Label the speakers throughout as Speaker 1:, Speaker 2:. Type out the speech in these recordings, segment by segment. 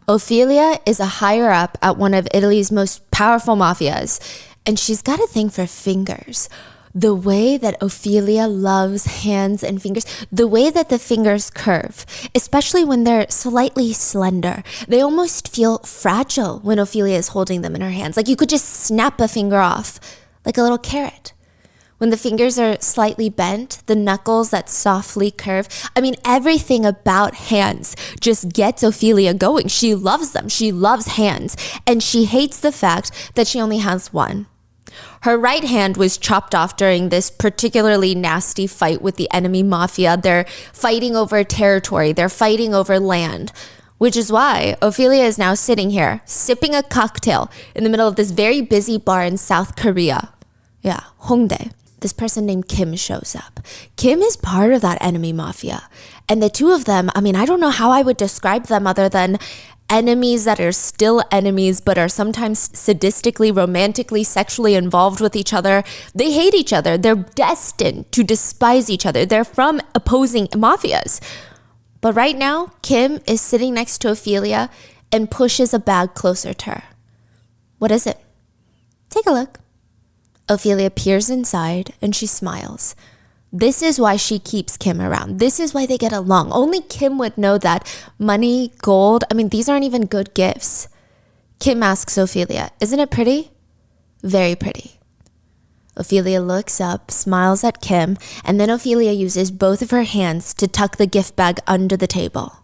Speaker 1: Ophelia is a higher up at one of Italy's most powerful mafias, and she's got a thing for fingers. The way that Ophelia loves hands and fingers, the way that the fingers curve, especially when they're slightly slender. They almost feel fragile when Ophelia is holding them in her hands. Like you could just snap a finger off, like a little carrot. When the fingers are slightly bent, the knuckles that softly curve. I mean, everything about hands just gets Ophelia going. She loves them. She loves hands. And she hates the fact that she only has one. Her right hand was chopped off during this particularly nasty fight with the enemy mafia. They're fighting over territory. They're fighting over land, which is why Ophelia is now sitting here sipping a cocktail in the middle of this very busy bar in South Korea. Yeah, Hongdae. This person named Kim shows up. Kim is part of that enemy mafia. And the two of them, I mean, I don't know how I would describe them other than enemies that are still enemies, but are sometimes sadistically, romantically, sexually involved with each other. They hate each other. They're destined to despise each other. They're from opposing mafias. But right now, Kim is sitting next to Ophelia and pushes a bag closer to her. What is it? Take a look. Ophelia peers inside and she smiles. This is why she keeps Kim around. This is why they get along. Only Kim would know that money, gold, I mean, these aren't even good gifts. Kim asks Ophelia, isn't it pretty? Very pretty. Ophelia looks up, smiles at Kim, and then Ophelia uses both of her hands to tuck the gift bag under the table.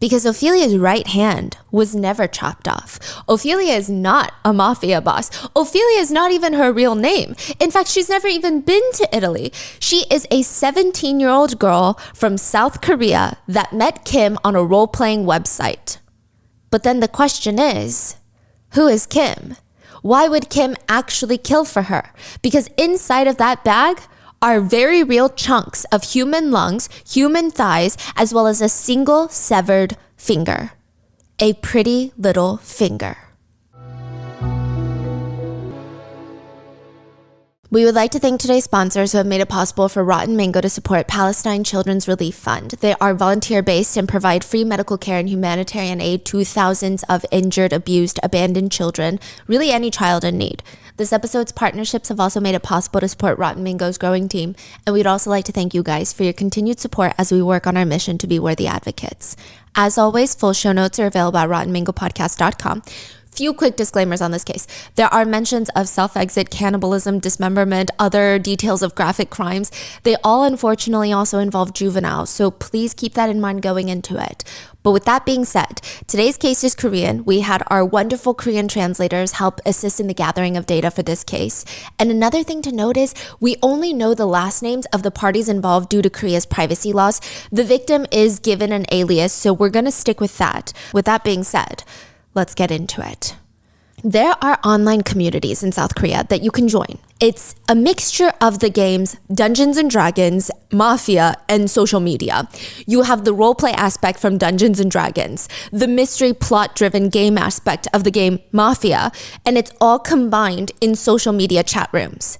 Speaker 1: Because Ophelia's right hand was never chopped off. Ophelia is not a mafia boss. Ophelia is not even her real name. In fact, she's never even been to Italy. She is a 17-year-old girl from South Korea that met Kim on a role-playing website. But then the question is, who is Kim? Why would Kim actually kill for her? Because inside of that bag are very real chunks of human lungs, human thighs, as well as a single severed finger. A pretty little finger. We would like to thank today's sponsors who have made it possible for Rotten Mango to support Palestine Children's Relief Fund. They are volunteer-based and provide free medical care and humanitarian aid to thousands of injured, abused, abandoned children, really any child in need. This episode's partnerships have also made it possible to support Rotten Mango's growing team, and we'd also like to thank you guys for your continued support as we work on our mission to be worthy advocates. As always, full show notes are available at rottenmangopodcast.com. Few quick disclaimers on this case. There are mentions of self-exit, cannibalism, dismemberment, other details of graphic crimes. They all unfortunately also involve juveniles, so please keep that in mind going into it. But with that being said, today's case is Korean. We had our wonderful Korean translators help assist in the gathering of data for this case. And another thing to note is we only know the last names of the parties involved due to Korea's privacy laws. The victim is given an alias, so we're going to stick with that. With that being said, let's get into it. There are online communities in South Korea that you can join. It's a mixture of the games Dungeons and Dragons, Mafia, and social media. You have the roleplay aspect from Dungeons and Dragons, the mystery plot-driven game aspect of the game Mafia, and it's all combined in social media chat rooms.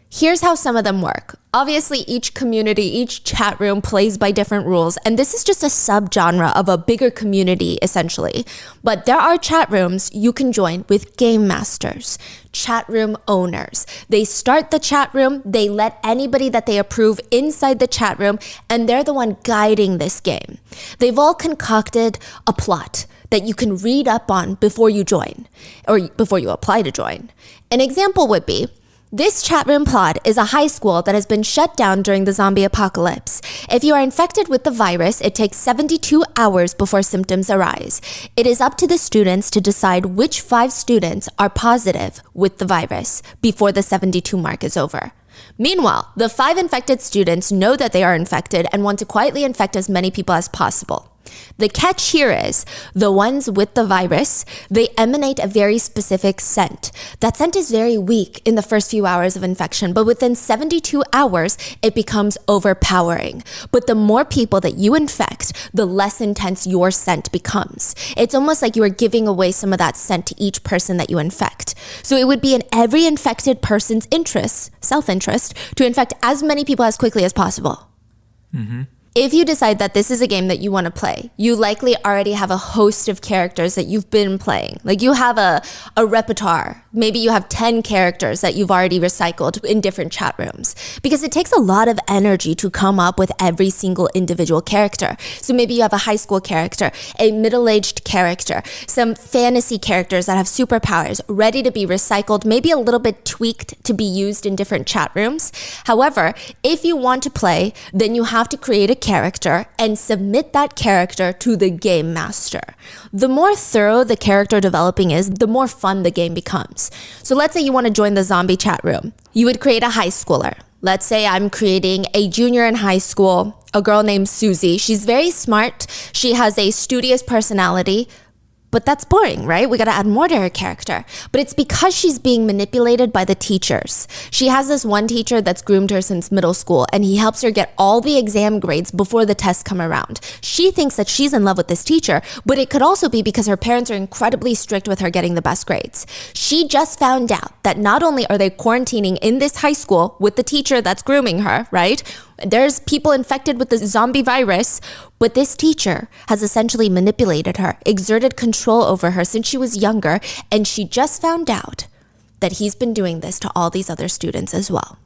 Speaker 1: Here's how some of them work. Obviously, each community, each chat room plays by different rules, and this is just a subgenre of a bigger community, essentially. But there are chat rooms you can join with game masters, chat room owners. They start the chat room, they let anybody that they approve inside the chat room, and they're the one guiding this game. They've all concocted a plot that you can read up on before you join, or before you apply to join. An example would be, this chat room plot is a high school that has been shut down during the zombie apocalypse. If you are infected with the virus, it takes 72 hours before symptoms arise. It is up to the students to decide which 5 students are positive with the virus before the 72 mark is over. Meanwhile, the 5 infected students know that they are infected and want to quietly infect as many people as possible. The catch here is, the ones with the virus, they emanate a very specific scent. That scent is very weak in the first few hours of infection, but within 72 hours, it becomes overpowering. But the more people that you infect, the less intense your scent becomes. It's almost like you are giving away some of that scent to each person that you infect. So it would be in every infected person's interest, self-interest, to infect as many people as quickly as possible. If you decide that this is a game that you want to play, you likely already have a host of characters that you've been playing. Like you have a repertoire. Maybe you have 10 characters that you've already recycled in different chat rooms. Because it takes a lot of energy to come up with every single individual character. So maybe you have a high school character, a middle-aged character, some fantasy characters that have superpowers ready to be recycled, maybe a little bit tweaked to be used in different chat rooms. However, if you want to play, then you have to create a character and submit that character to the game master. The more thorough the character developing is, the more fun the game becomes. So let's say you want to join the zombie chat room. You would create a high schooler. Let's say I'm creating a junior in high school, a girl named Susie. She's very smart. She has a studious personality. But that's boring, right? We got to add more to her character. But it's because she's being manipulated by the teachers. She has this one teacher that's groomed her since middle school, and he helps her get all the exam grades before the tests come around. She thinks that she's in love with this teacher, but it could also be because her parents are incredibly strict with her getting the best grades. She just found out that not only are they quarantining in this high school with the teacher that's grooming her, right? There's people infected with the zombie virus, but this teacher has essentially manipulated her, exerted control over her since she was younger, and she just found out that he's been doing this to all these other students as well,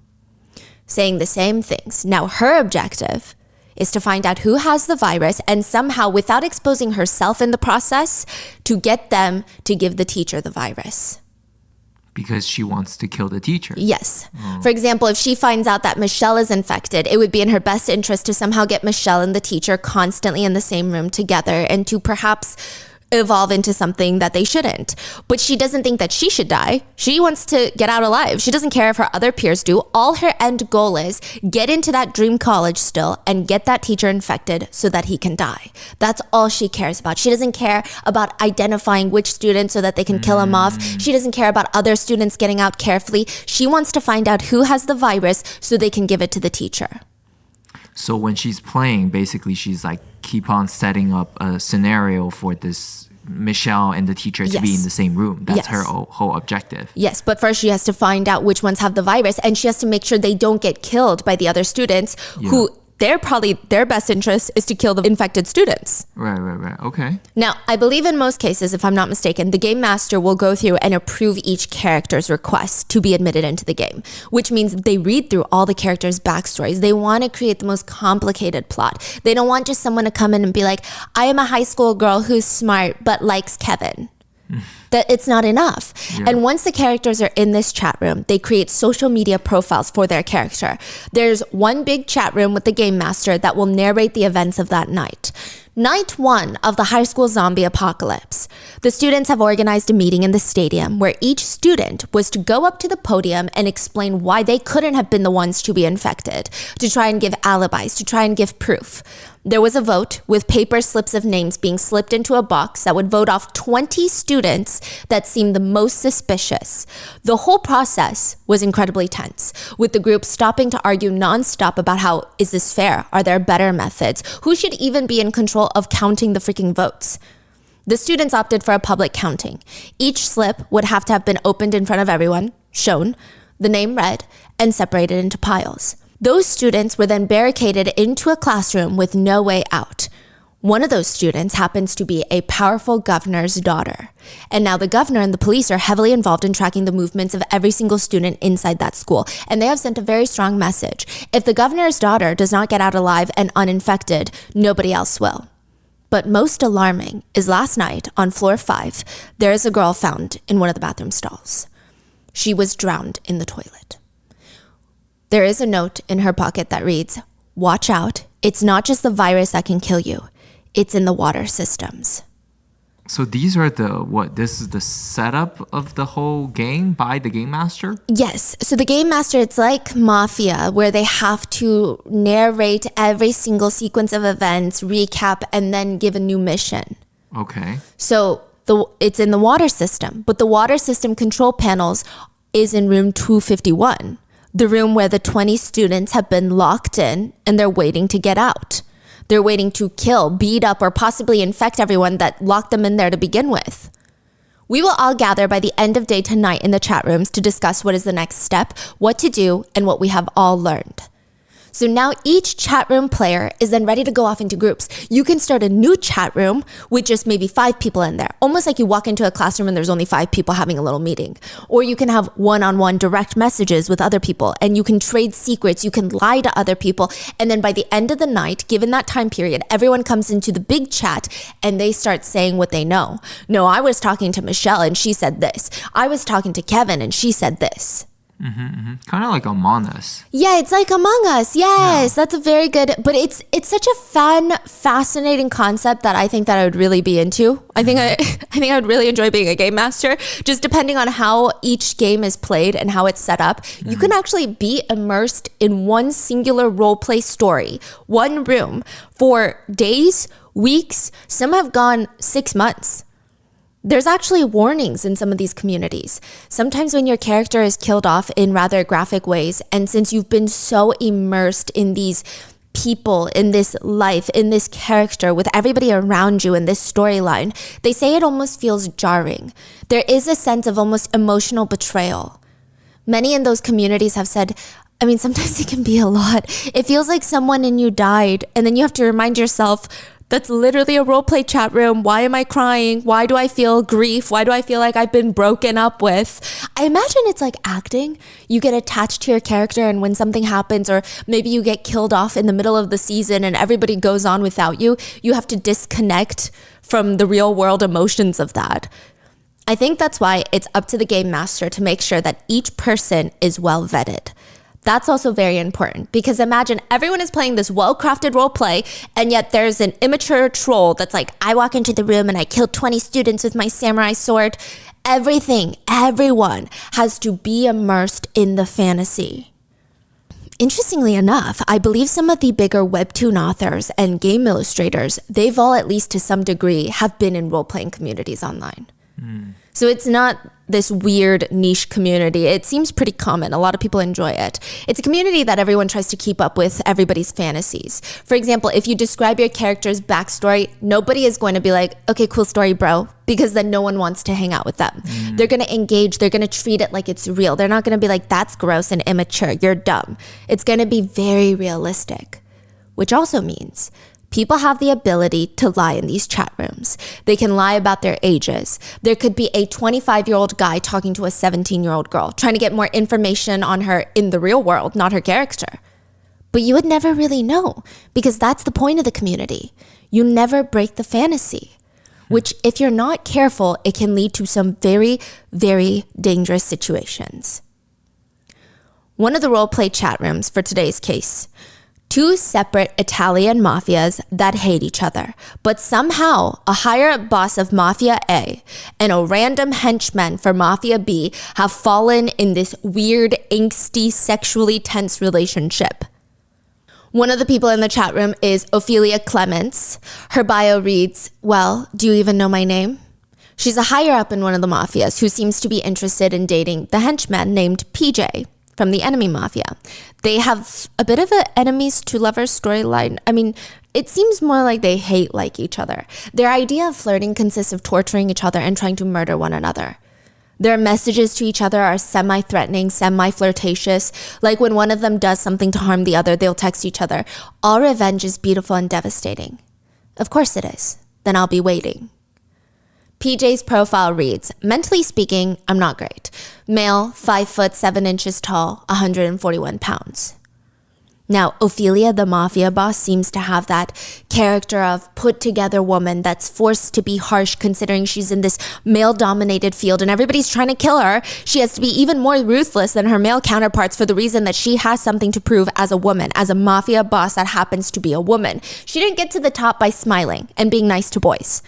Speaker 1: saying the same things. Now, her objective is to find out who has the virus and somehow, without exposing herself in the process, to get them to give the teacher the virus.
Speaker 2: Because she wants to kill the teacher.
Speaker 1: Yes. For example, if she finds out that Michelle is infected, it would be in her best interest to somehow get Michelle and the teacher constantly in the same room together and to perhaps evolve into something that they shouldn't. But she doesn't think that she should die. She wants to get out alive. She doesn't care if her other peers do. All her end goal is get into that dream college still and get that teacher infected so that he can die. That's all she cares about. She doesn't care about identifying which student so that they can kill him off. She doesn't care about other students getting out carefully. She wants to find out who has the virus so they can give it to the teacher.
Speaker 2: So when she's playing, basically she's like keep on setting up a scenario for this Michelle and the teacher to be in the same room. That's her whole objective.
Speaker 1: Yes, but first she has to find out which ones have the virus, and she has to make sure they don't get killed by the other students who their best interest is to kill the infected students.
Speaker 2: Right. Okay.
Speaker 1: Now, I believe in most cases, if I'm not mistaken, the game master will go through and approve each character's request to be admitted into the game, which means they read through all the characters' backstories. They want to create the most complicated plot. They don't want just someone to come in and be like, I am a high school girl who's smart but likes Kevin. That it's not enough. And once the characters are in this chat room, they create social media profiles for their character. There's one big chat room with the game master that will narrate the events of that night. Night 1 of the high school zombie apocalypse. The students have organized a meeting in the stadium where each student was to go up to the podium and explain why they couldn't have been the ones to be infected, to try and give alibis, to try and give proof. There was a vote with paper slips of names being slipped into a box that would vote off 20 students that seemed the most suspicious. The whole process was incredibly tense, with the group stopping to argue nonstop about how, is this fair? Are there better methods? Who should even be in control of counting the freaking votes? The students opted for a public counting. Each slip would have to have been opened in front of everyone, shown, the name read, and separated into piles. Those students were then barricaded into a classroom with no way out. One of those students happens to be a powerful governor's daughter. And now the governor and the police are heavily involved in tracking the movements of every single student inside that school. And they have sent a very strong message. If the governor's daughter does not get out alive and uninfected, nobody else will. But most alarming is last night on floor 5, there is a girl found in one of the bathroom stalls. She was drowned in the toilet. There is a note in her pocket that reads, "Watch out, it's not just the virus that can kill you, it's in the water systems."
Speaker 2: So these are this is the setup of the whole game by the game master?
Speaker 1: Yes. So the game master, it's like Mafia, where they have to narrate every single sequence of events, recap, and then give a new mission.
Speaker 2: Okay.
Speaker 1: So it's in the water system, but the water system control panels is in room 251. The room where the 20 students have been locked in and they're waiting to get out. They're waiting to kill, beat up, or possibly infect everyone that locked them in there to begin with. We will all gather by the end of day tonight in the chat rooms to discuss what is the next step, what to do, and what we have all learned. So now each chat room player is then ready to go off into groups. You can start a new chat room with just maybe 5 people in there, almost like you walk into a classroom and there's only 5 people having a little meeting. Or you can have one-on-one direct messages with other people, and you can trade secrets, you can lie to other people, and then by the end of the night, given that time period, everyone comes into the big chat and they start saying what they know. No, I was talking to Michelle and she said this. I was talking to Kevin and she said this.
Speaker 2: Kind of like Among Us.
Speaker 1: Yeah, it's like Among Us. Yes, that's a very good, but it's such a fun, fascinating concept that I think that I would really be into. I think I would really enjoy being a game master. Just depending on how each game is played and how it's set up, you can actually be immersed in one singular role play story, one room for days, weeks. Some have gone 6 months. There's actually warnings in some of these communities. Sometimes when your character is killed off in rather graphic ways, and since you've been so immersed in these people, in this life, in this character, with everybody around you in this storyline, they say it almost feels jarring. There is a sense of almost emotional betrayal. Many in those communities have said, I mean, sometimes it can be a lot. It feels like someone in you died, and then you have to remind yourself, that's literally a roleplay chat room. Why am I crying? Why do I feel grief? Why do I feel like I've been broken up with? I imagine it's like acting. You get attached to your character, and when something happens, or maybe you get killed off in the middle of the season and everybody goes on without you, you have to disconnect from the real world emotions of that. I think that's why it's up to the game master to make sure that each person is well vetted. That's also very important, because imagine everyone is playing this well-crafted role play, and yet there's an immature troll that's like, I walk into the room and I killed 20 students with my samurai sword. Everyone has to be immersed in the fantasy. Interestingly enough, I believe some of the bigger webtoon authors and game illustrators, they've all, at least to some degree, have been in role-playing communities online. So it's not this weird niche community. It seems pretty common. A lot of people enjoy it. It's a community that everyone tries to keep up with everybody's fantasies. For example, if you describe your character's backstory, nobody is going to be like, okay, cool story, bro, because then no one wants to hang out with them. They're going to engage. They're going to treat it like it's real. They're not going to be like, that's gross and immature. You're dumb. It's going to be very realistic, which also means people have the ability to lie in these chat rooms. They can lie about their ages. There could be a 25-year-old guy talking to a 17-year-old girl, trying to get more information on her in the real world, not her character. But you would never really know, because that's the point of the community. You never break the fantasy, which, if you're not careful, it can lead to some very, very dangerous situations. One of the roleplay chat rooms for today's case: 2 separate Italian mafias that hate each other, but somehow a higher up boss of Mafia A and a random henchman for Mafia B have fallen in this weird, angsty, sexually tense relationship. One of the people in the chat room is Ophelia Clements. Her bio reads, well, do you even know my name? She's a higher up in one of the mafias who seems to be interested in dating the henchman named PJ from the enemy mafia. They have a bit of an enemies to lovers storyline. I mean, it seems more like they hate like each other. Their idea of flirting consists of torturing each other and trying to murder one another. Their messages to each other are semi-threatening, semi-flirtatious. Like when one of them does something to harm the other, they'll text each other, all revenge is beautiful and devastating. Of course it is. Then I'll be waiting. PJ's profile reads, mentally speaking, I'm not great. Male, 5 foot 7 inches tall, 141 pounds. Now, Ophelia, the mafia boss, seems to have that character of put-together woman that's forced to be harsh considering she's in this male-dominated field and everybody's trying to kill her. She has to be even more ruthless than her male counterparts for the reason that she has something to prove as a woman, as a mafia boss that happens to be a woman. She didn't get to the top by smiling and being nice to boys.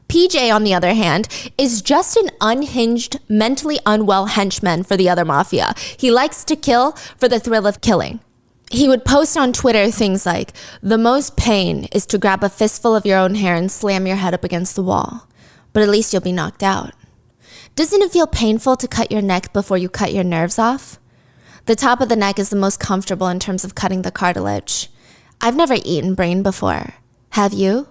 Speaker 1: PJ, on the other hand, is just an unhinged, mentally unwell henchman for the other mafia. He likes to kill for the thrill of killing. He would post on Twitter things like, the most pain is to grab a fistful of your own hair and slam your head up against the wall, but at least you'll be knocked out. Doesn't it feel painful to cut your neck before you cut your nerves off? The top of the neck is the most comfortable in terms of cutting the cartilage. I've never eaten brain before. Have you?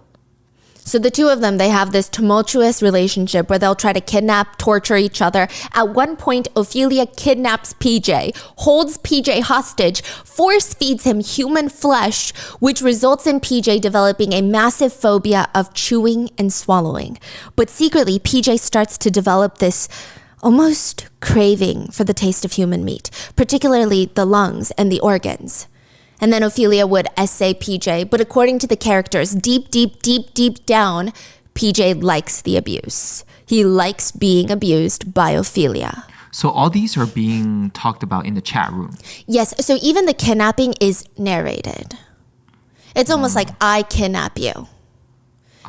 Speaker 1: So the two of them, they have this tumultuous relationship where they'll try to kidnap, torture each other. At one point, Ophelia kidnaps PJ, holds PJ hostage, force feeds him human flesh, which results in PJ developing a massive phobia of chewing and swallowing. But secretly, PJ starts to develop this almost craving for the taste of human meat, particularly the lungs and the organs. And then Ophelia would essay PJ, but according to the characters, deep down, PJ likes the abuse. He likes being abused by Ophelia.
Speaker 2: So all these are being talked about in the chat room?
Speaker 1: Yes, so even the kidnapping is narrated. It's almost like, I kidnap you.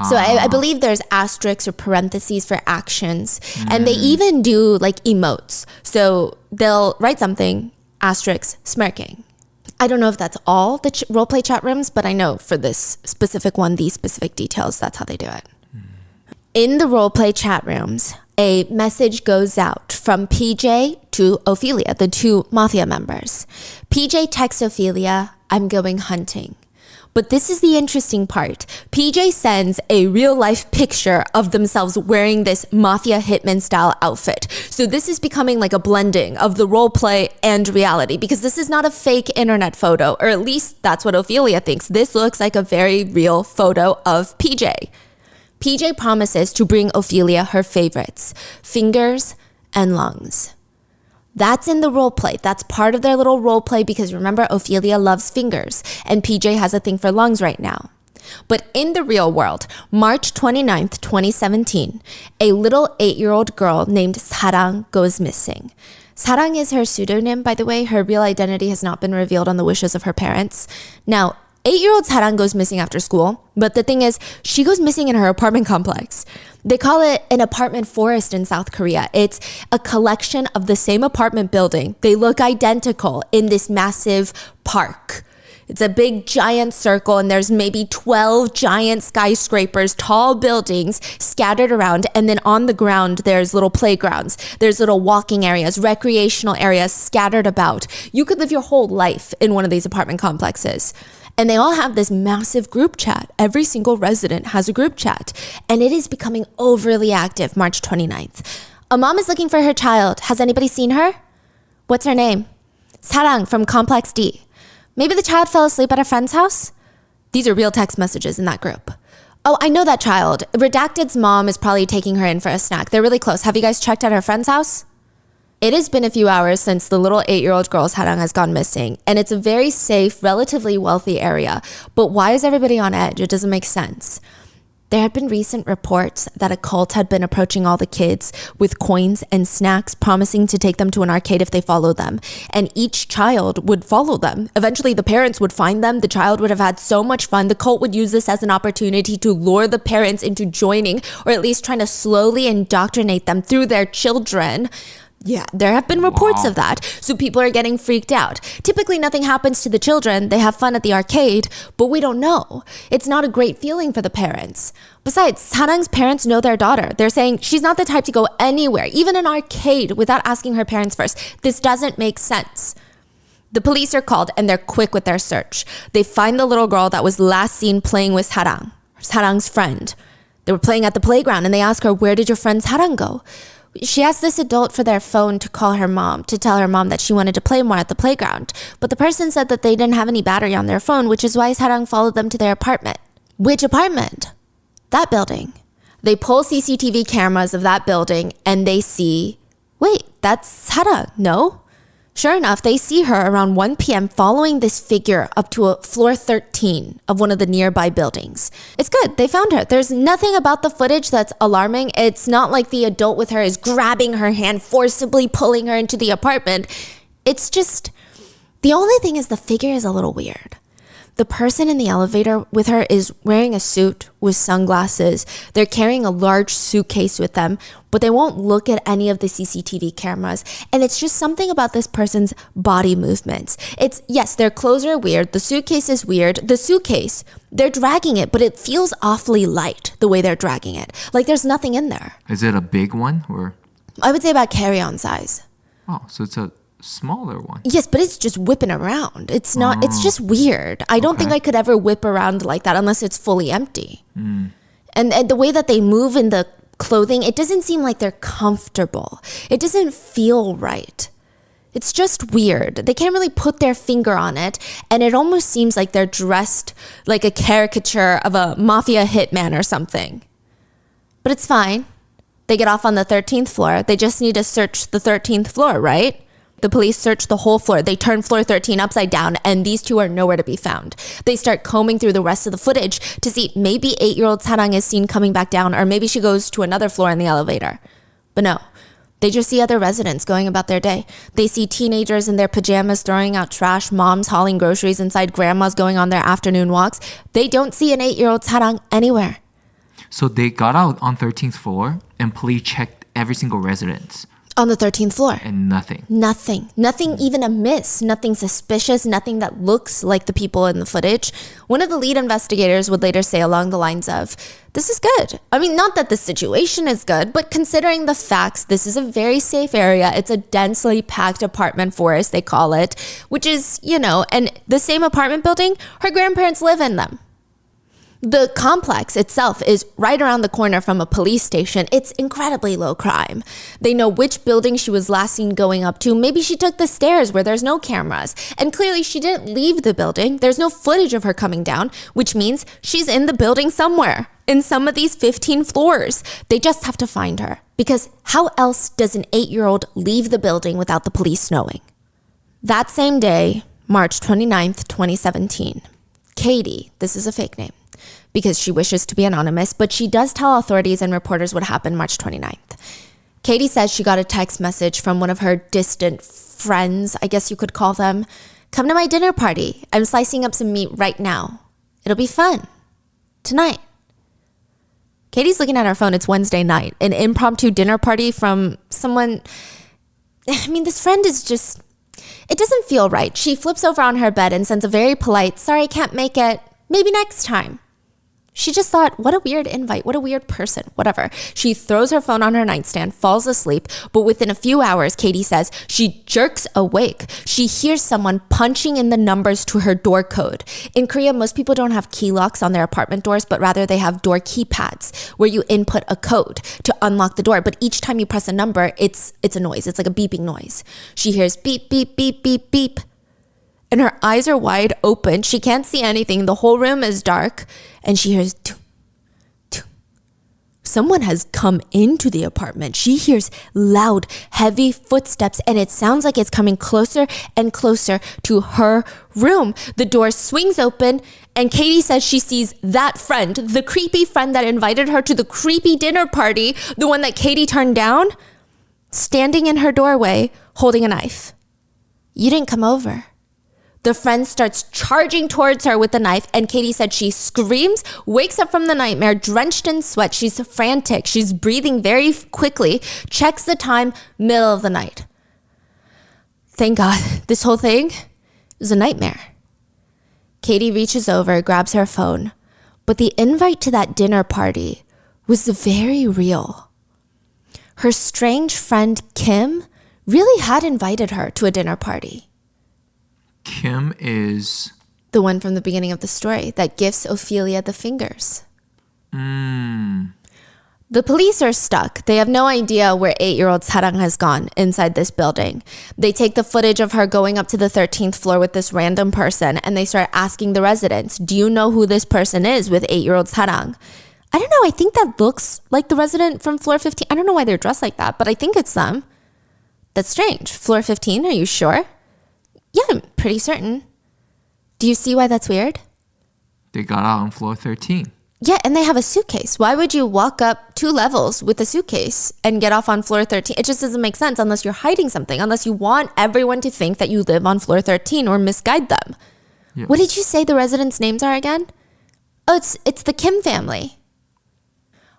Speaker 1: So I believe there's asterisks or parentheses for actions. And they even do like emotes. So they'll write something, asterisk, smirking. I don't know if that's all the roleplay chat rooms, but I know for this specific one, these specific details, that's how they do it. In the roleplay chat rooms, a message goes out from PJ to Ophelia, the two mafia members. PJ texts Ophelia, I'm going hunting. But this is the interesting part. PJ sends a real life picture of themselves wearing this mafia hitman style outfit. So this is becoming like a blending of the role play and reality, because this is not a fake internet photo, or at least that's what Ophelia thinks. This looks like a very real photo of PJ. PJ promises to bring Ophelia her favorites, fingers and lungs. That's in the role play. That's part of their little role play because remember, Ophelia loves fingers and PJ has a thing for lungs right now. But in the real world, March 29th, 2017, a little 8-year-old girl named Sarang goes missing. Sarang is her pseudonym, by the way. Her real identity has not been revealed on the wishes of her parents. Now, 8-year-old Sarang goes missing after school, but the thing is, she goes missing in her apartment complex. They call it an apartment forest in South Korea. It's a collection of the same apartment building. They look identical in this massive park. It's a big giant circle and there's maybe 12 giant skyscrapers, tall buildings scattered around. And then on the ground, there's little playgrounds. There's little walking areas, recreational areas scattered about. You could live your whole life in one of these apartment complexes. And they all have this massive group chat. Every single resident has a group chat. And it is becoming overly active March 29th. A mom is looking for her child. Has anybody seen her? What's her name? Sarang from Complex D. Maybe the child fell asleep at a friend's house? These are real text messages in that group. Oh, I know that child. Redacted's mom is probably taking her in for a snack. They're really close. Have you guys checked out her friend's house? It has been a few hours since the little 8-year-old girl Sarang has gone missing, and it's a very safe, relatively wealthy area. But why is everybody on edge? It doesn't make sense. There had been recent reports that a cult had been approaching all the kids with coins and snacks, promising to take them to an arcade if they followed them. And each child would follow them. Eventually, the parents would find them. The child would have had so much fun. The cult would use this as an opportunity to lure the parents into joining, or at least trying to slowly indoctrinate them through their children. Yeah, there have been reports of that. So people are getting freaked out. Typically, nothing happens to the children. They have fun at the arcade, but we don't know. It's not a great feeling for the parents. Besides, Sarang's parents know their daughter. They're saying she's not the type to go anywhere, even an arcade, without asking her parents first. This doesn't make sense. The police are called and they're quick with their search. They find the little girl that was last seen playing with Sarang's friend. They were playing at the playground and they ask her, where did your friend Sarang go? She asked this adult for their phone to call her mom, to tell her mom that she wanted to play more at the playground. But the person said that they didn't have any battery on their phone, which is why Sarang followed them to their apartment. Which apartment? That building. They pull CCTV cameras of that building and they see, wait, that's Sarang, no? Sure enough, they see her around 1 p.m. following this figure up to a floor 13 of one of the nearby buildings. It's good. They found her. There's nothing about the footage that's alarming. It's not like the adult with her is grabbing her hand, forcibly pulling her into the apartment. It's just, the only thing is the figure is a little weird. The person in the elevator with her is wearing a suit with sunglasses. They're carrying a large suitcase with them, but they won't look at any of the CCTV cameras. And it's just something about this person's body movements. Yes, their clothes are weird. The suitcase is weird. The suitcase, they're dragging it, but it feels awfully light the way they're dragging it. Like there's nothing in there.
Speaker 2: Is it a big one or?
Speaker 1: I would say about carry-on size.
Speaker 2: Oh, so it's a smaller one.
Speaker 1: Yes, but it's just whipping around. It's not, it's just weird. I don't think I could ever whip around like that unless it's fully empty. And the way that they move in the clothing, it doesn't seem like they're comfortable. It doesn't feel right. It's just weird. They can't really put their finger on it, and it almost seems like they're dressed like a caricature of a mafia hitman or something. But it's fine. They get off on the 13th floor. They just need to search the 13th floor, right? The police search the whole floor. They turn floor 13 upside down, and these two are nowhere to be found. They start combing through the rest of the footage to see maybe 8-year-old Sarang is seen coming back down, or maybe she goes to another floor in the elevator. But no. They just see other residents going about their day. They see teenagers in their pajamas throwing out trash, moms hauling groceries inside, grandmas going on their afternoon walks. They don't see an 8-year-old Sarang anywhere.
Speaker 2: So they got out on 13th floor and police checked every single residence.
Speaker 1: On the 13th floor.
Speaker 2: And nothing.
Speaker 1: Nothing. Nothing even amiss. Nothing suspicious. Nothing that looks like the people in the footage. One of the lead investigators would later say along the lines of, this is good. I mean, not that the situation is good, but considering the facts, this is a very safe area. It's a densely packed apartment forest, they call it, which is, and the same apartment building, her grandparents live in them. The complex itself is right around the corner from a police station. It's incredibly low crime. They know which building she was last seen going up to. Maybe she took the stairs where there's no cameras. And clearly she didn't leave the building. There's no footage of her coming down, which means she's in the building somewhere in some of these 15 floors. They just have to find her. Because how else does an 8-year-old leave the building without the police knowing? That same day, March 29th, 2017, Katie, this is a fake name, because she wishes to be anonymous, but she does tell authorities and reporters what happened March 29th. Katie says she got a text message from one of her distant friends, I guess you could call them. Come to my dinner party. I'm slicing up some meat right now. It'll be fun. Tonight. Katie's looking at her phone. It's Wednesday night. An impromptu dinner party from someone. I mean, this friend is just, it doesn't feel right. She flips over on her bed and sends a very polite, sorry, I can't make it. Maybe next time. She just thought, what a weird invite, what a weird person, whatever. She throws her phone on her nightstand, falls asleep, but within a few hours, Katie says, she jerks awake. She hears someone punching in the numbers to her door code. In Korea, most people don't have key locks on their apartment doors, but rather they have door keypads where you input a code to unlock the door. But each time you press a number, it's a noise. It's like a beeping noise. She hears beep, beep, beep, beep, beep. And her eyes are wide open. She can't see anything. The whole room is dark. And she hears, toom, toom. Someone has come into the apartment. She hears loud, heavy footsteps, and it sounds like it's coming closer and closer to her room. The door swings open, and Katie says she sees that friend, the creepy friend that invited her to the creepy dinner party, the one that Katie turned down, standing in her doorway, holding a knife. You didn't come over. The friend starts charging towards her with the knife, and Katie said she screams, wakes up from the nightmare, drenched in sweat. She's frantic. She's breathing very quickly, checks the time, middle of the night. Thank God, this whole thing is a nightmare. Katie reaches over, grabs her phone, but the invite to that dinner party was very real. Her strange friend, Kim, really had invited her to a dinner party.
Speaker 2: Kim is
Speaker 1: the one from the beginning of the story that gifts Ophelia the fingers. The police are stuck. They have no idea where 8-year-old Sarang has gone inside this building. They take the footage of her going up to the 13th floor with this random person, and they start asking the residents, do you know who this person is with 8-year-old Sarang? I don't know. I think that looks like the resident from floor 15. I don't know why they're dressed like that, but I think it's them. That's strange. Floor 15, are you sure? Yeah, I'm pretty certain. Do you see why that's weird?
Speaker 2: They got out on floor 13.
Speaker 1: Yeah, and they have a suitcase. Why would you walk up 2 levels with a suitcase and get off on floor 13? It just doesn't make sense unless you're hiding something, unless you want everyone to think that you live on floor 13 or misguide them. Yeah. What did you say the residents' names are again? Oh, it's the Kim family.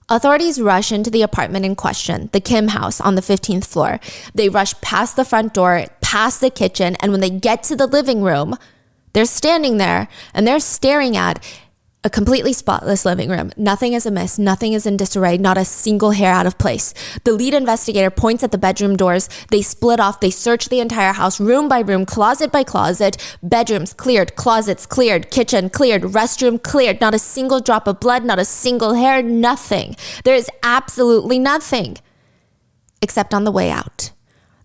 Speaker 1: Authorities rush into the apartment in question, the Kim house on the 15th floor. They rush past the front door, past the kitchen, and when they get to the living room, they're standing there and they're staring at A completely spotless living room. Nothing is amiss. Nothing is in disarray. Not a single hair out of place. The lead investigator points at the bedroom doors. They split off. They search the entire house, room by room, closet by closet. Bedrooms cleared. Closets cleared. Kitchen cleared. Restroom cleared. Not a single drop of blood. Not a single hair. Nothing. There is absolutely nothing. Except on the way out.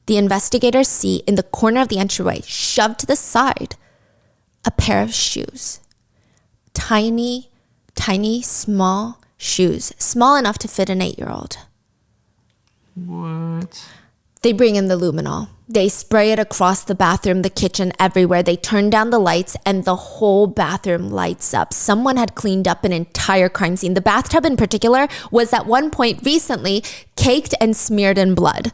Speaker 1: The investigators see in the corner of the entryway, shoved to the side, a pair of shoes. Tiny, small shoes. Small enough to fit an 8-year-old.
Speaker 2: What?
Speaker 1: They bring in the luminol. They spray it across the bathroom, the kitchen, everywhere. They turn down the lights and the whole bathroom lights up. Someone had cleaned up an entire crime scene. The bathtub in particular was at one point recently caked and smeared in blood.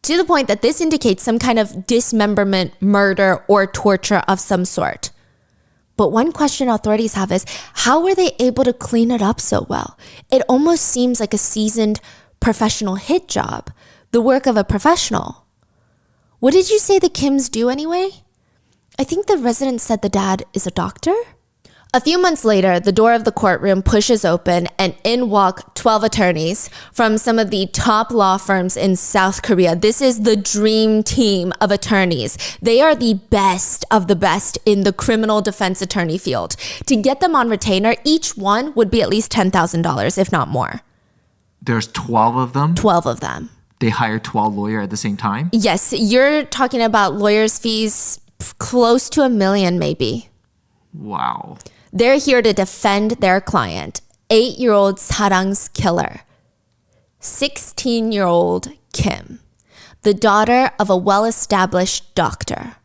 Speaker 1: To the point that this indicates some kind of dismemberment, murder, or torture of some sort. But one question authorities have is, how were they able to clean it up so well? It almost seems like a seasoned professional hit job, the work of a professional. What did you say the Kims do anyway? I think the resident said the dad is a doctor? A few months later, the door of the courtroom pushes open and in walk 12 attorneys from some of the top law firms in South Korea. This is the dream team of attorneys. They are the best of the best in the criminal defense attorney field. To get them on retainer, each one would be at least $10,000, if not more.
Speaker 2: There's 12 of them?
Speaker 1: 12 of them.
Speaker 2: They hire 12 lawyers at the same time?
Speaker 1: Yes, you're talking about lawyers' fees close to $1 million maybe.
Speaker 2: Wow.
Speaker 1: They're here to defend their client, 8-year-old Sarang's killer, 16-year-old Kim, the daughter of a well-established doctor.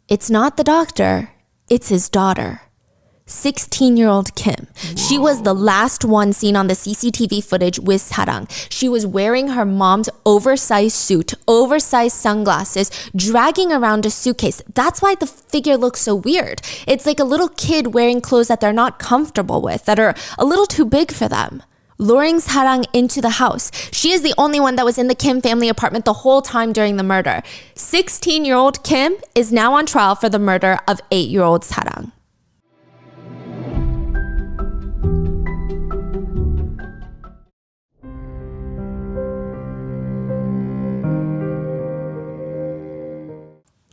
Speaker 1: It's not the doctor, it's his daughter, 16-year-old Kim. Whoa. She was the last one seen on the CCTV footage with Sarang. She was wearing her mom's oversized suit, oversized sunglasses, dragging around a suitcase. That's why the figure looks so weird. It's like a little kid wearing clothes that they're not comfortable with, that are a little too big for them. Luring Sarang into the house. She is the only one that was in the Kim family apartment the whole time during the murder. 16-year-old Kim is now on trial for the murder of 8-year-old Sarang.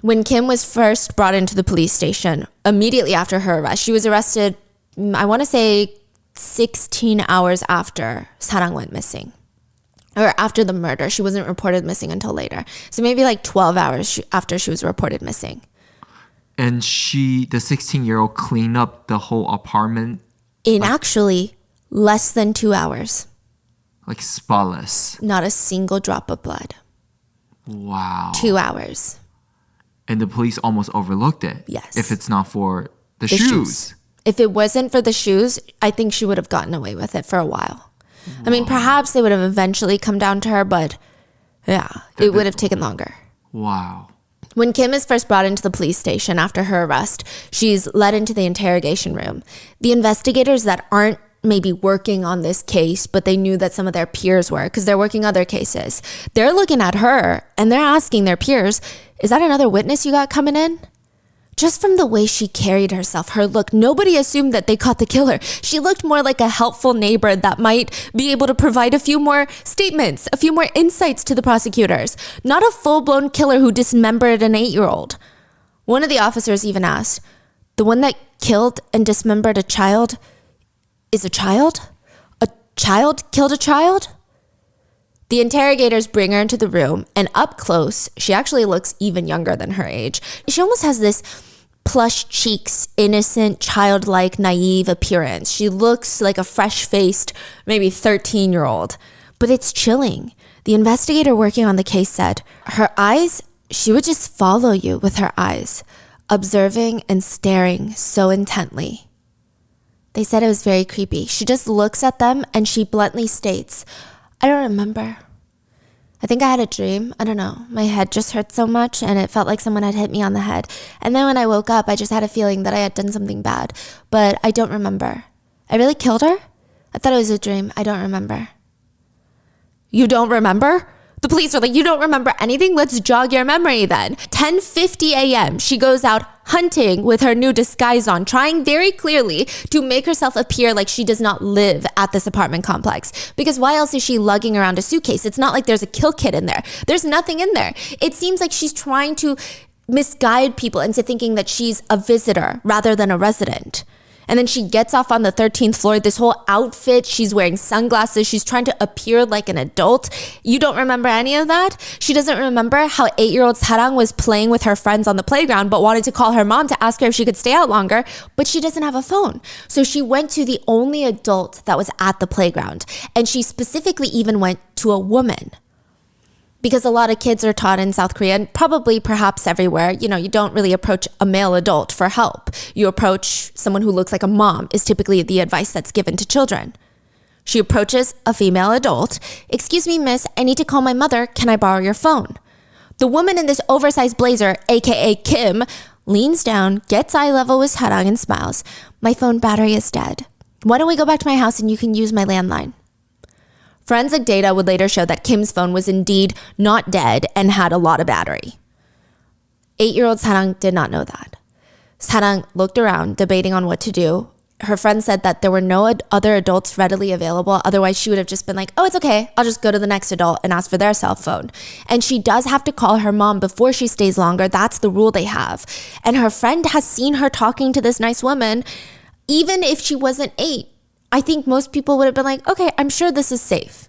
Speaker 1: When Kim was first brought into the police station, immediately after her arrest, she was arrested, I want to say 16 hours after Sarang went missing. Or after the murder. She wasn't reported missing until later. So maybe like 12 hours after she was reported missing.
Speaker 2: And the 16-year-old cleaned up the whole apartment?
Speaker 1: In actually less than 2 hours.
Speaker 2: Like spotless?
Speaker 1: Not a single drop of blood.
Speaker 2: Wow.
Speaker 1: 2 hours.
Speaker 2: And the police almost overlooked it.
Speaker 1: Yes.
Speaker 2: If it's not for the shoes.
Speaker 1: If it wasn't for the shoes, I think she would have gotten away with it for a while. Wow. I mean, perhaps they would have eventually come down to her, but yeah, it would have taken longer.
Speaker 2: Wow.
Speaker 1: When Kim is first brought into the police station after her arrest, she's led into the interrogation room. The investigators that aren't maybe working on this case, but they knew that some of their peers were because they're working other cases. They're looking at her and they're asking their peers, is that another witness you got coming in? Just from the way she carried herself, her look, nobody assumed that they caught the killer. She looked more like a helpful neighbor that might be able to provide a few more statements, a few more insights to the prosecutors. Not a full-blown killer who dismembered an 8-year-old. One of the officers even asked, the one that killed and dismembered a child is a child? A child killed a child? The interrogators bring her into the room, and up close, she actually looks even younger than her age. She almost has this plush cheeks, innocent, childlike, naive appearance. She looks like a fresh-faced, maybe 13-year-old. But it's chilling. The investigator working on the case said, her eyes, she would just follow you with her eyes, observing and staring so intently. They said it was very creepy. She just looks at them and she bluntly states, I don't remember. I think I had a dream. I don't know. My head just hurt so much and it felt like someone had hit me on the head. And then when I woke up, I just had a feeling that I had done something bad. But I don't remember. I really killed her? I thought it was a dream. I don't remember. You don't remember? The police are like, you don't remember anything? Let's jog your memory then. 10:50 a.m., she goes out hunting with her new disguise on, trying very clearly to make herself appear like she does not live at this apartment complex. Because why else is she lugging around a suitcase? It's not like there's a kill kit in there. There's nothing in there. It seems like she's trying to misguide people into thinking that she's a visitor rather than a resident. And then she gets off on the 13th floor, this whole outfit, she's wearing sunglasses, she's trying to appear like an adult. You don't remember any of that? She doesn't remember how 8-year-old Sarang was playing with her friends on the playground, but wanted to call her mom to ask her if she could stay out longer, but she doesn't have a phone. So she went to the only adult that was at the playground. And she specifically even went to a woman. Because a lot of kids are taught in South Korea, and probably perhaps everywhere, you don't really approach a male adult for help. You approach someone who looks like a mom is typically the advice that's given to children. She approaches a female adult. Excuse me, miss, I need to call my mother. Can I borrow your phone? The woman in this oversized blazer, aka Kim, leans down, gets eye level with Sarang and smiles. My phone battery is dead. Why don't we go back to my house and you can use my landline? Forensic data would later show that Kim's phone was indeed not dead and had a lot of battery. 8-year-old Sarang did not know that. Sarang looked around, debating on what to do. Her friend said that there were no other adults readily available. Otherwise, she would have just been like, oh, it's okay. I'll just go to the next adult and ask for their cell phone. And she does have to call her mom before she stays longer. That's the rule they have. And her friend has seen her talking to this nice woman. Even if she wasn't 8, I think most people would have been like, okay, I'm sure this is safe.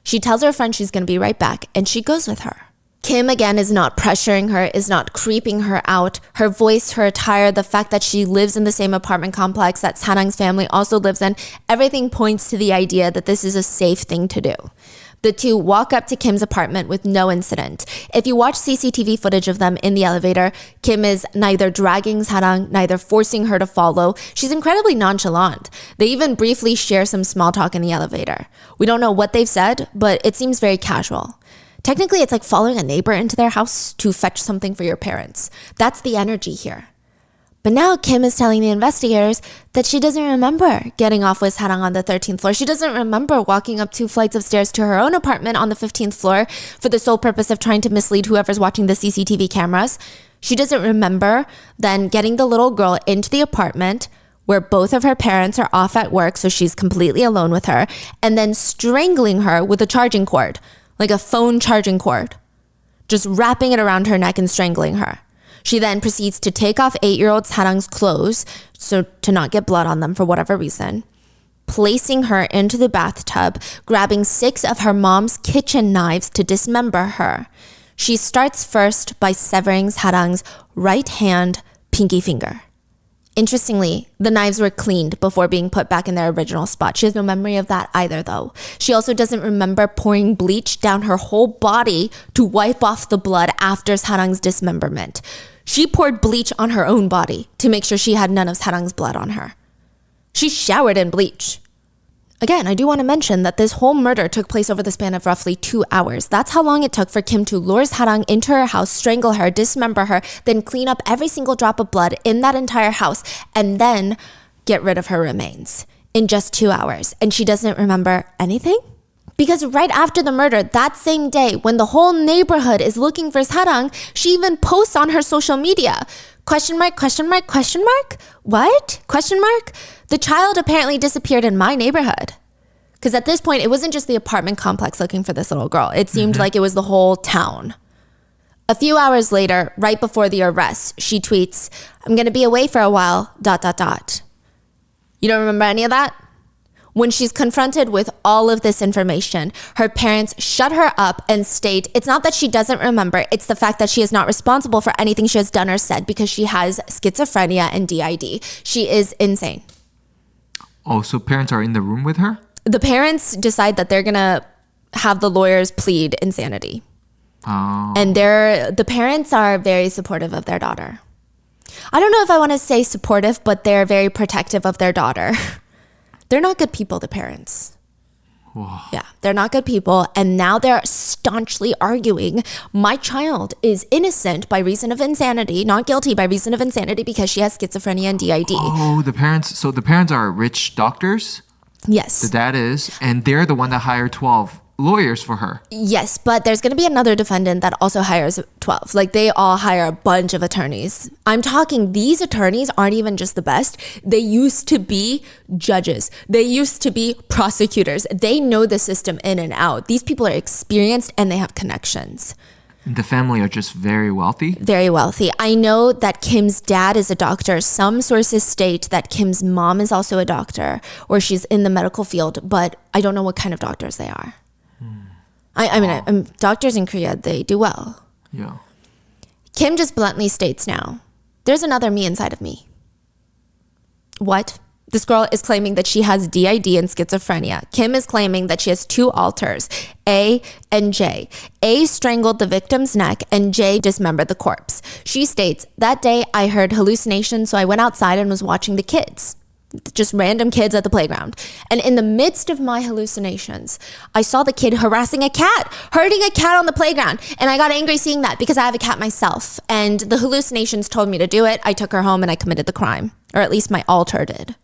Speaker 1: She tells her friend she's going to be right back, and she goes with her. Kim, again, is not pressuring her, is not creeping her out. Her voice, her attire, the fact that she lives in the same apartment complex that Sarang's family also lives in, everything points to the idea that this is a safe thing to do. The two walk up to Kim's apartment with no incident. If you watch CCTV footage of them in the elevator, Kim is neither dragging Sarang, neither forcing her to follow. She's incredibly nonchalant. They even briefly share some small talk in the elevator. We don't know what they've said, but it seems very casual. Technically, it's like following a neighbor into their house to fetch something for your parents. That's the energy here. But now Kim is telling the investigators that she doesn't remember getting off with Sarang on the 13th floor. She doesn't remember walking up 2 flights of stairs to her own apartment on the 15th floor for the sole purpose of trying to mislead whoever's watching the CCTV cameras. She doesn't remember then getting the little girl into the apartment where both of her parents are off at work, so she's completely alone with her, and then strangling her with a charging cord, like a phone charging cord, just wrapping it around her neck and strangling her. She then proceeds to take off 8-year-old Sarang's clothes, so to not get blood on them for whatever reason, placing her into the bathtub, grabbing 6 of her mom's kitchen knives to dismember her. She starts first by severing Sarang's right hand pinky finger. Interestingly, the knives were cleaned before being put back in their original spot. She has no memory of that either, though. She also doesn't remember pouring bleach down her whole body to wipe off the blood after Sarang's dismemberment. She poured bleach on her own body to make sure she had none of Sarang's blood on her. She showered in bleach. Again, I do want to mention that this whole murder took place over the span of roughly 2 hours. That's how long it took for Kim to lure Sarang into her house, strangle her, dismember her, then clean up every single drop of blood in that entire house, and then get rid of her remains in just 2 hours. And she doesn't remember anything? Because right after the murder, that same day, when the whole neighborhood is looking for Sarang, she even posts on her social media, question mark, question mark, question mark? What? Question mark? The child apparently disappeared in my neighborhood. Because at this point, it wasn't just the apartment complex looking for this little girl. It seemed like it was the whole town. A few hours later, right before the arrest, she tweets, I'm going to be away for a while, ... You don't remember any of that? When she's confronted with all of this information, her parents shut her up and state it's not that she doesn't remember, it's the fact that she is not responsible for anything she has done or said because she has schizophrenia and DID. She is insane.
Speaker 2: Oh, so parents are in the room with her?
Speaker 1: The parents decide that they're going to have the lawyers plead insanity.
Speaker 2: Oh.
Speaker 1: And the parents are very supportive of their daughter. I don't know if I want to say supportive, but they're very protective of their daughter. They're not good people, the parents.
Speaker 2: Whoa.
Speaker 1: Yeah, they're not good people. And now they're staunchly arguing, my child is innocent by reason of insanity, not guilty by reason of insanity because she has schizophrenia and DID.
Speaker 2: Oh, the parents are rich doctors?
Speaker 1: Yes.
Speaker 2: The dad is, and they're the one that hired 12 lawyers for her.
Speaker 1: Yes, but there's going to be another defendant that also hires 12. Like, they all hire a bunch of attorneys. I'm talking, these attorneys aren't even just the best. They used to be judges. They used to be prosecutors. They know the system in and out. These people are experienced and they have connections.
Speaker 2: The family are just very wealthy?
Speaker 1: Very wealthy. I know that Kim's dad is a doctor. Some sources state that Kim's mom is also a doctor, or she's in the medical field, but I don't know what kind of doctors they are. I mean, doctors in Korea, they do well.
Speaker 2: Yeah.
Speaker 1: Kim just bluntly states now, there's another me inside of me. What? This girl is claiming that she has DID and schizophrenia. Kim is claiming that she has two alters, A and J. A strangled the victim's neck and J dismembered the corpse. She states, that day I heard hallucinations, so I went outside and was watching the kids. Just random kids at the playground. And in the midst of my hallucinations, I saw the kid harassing a cat, hurting a cat on the playground. And I got angry seeing that because I have a cat myself. And the hallucinations told me to do it. I took her home and I committed the crime. Or at least my alter did.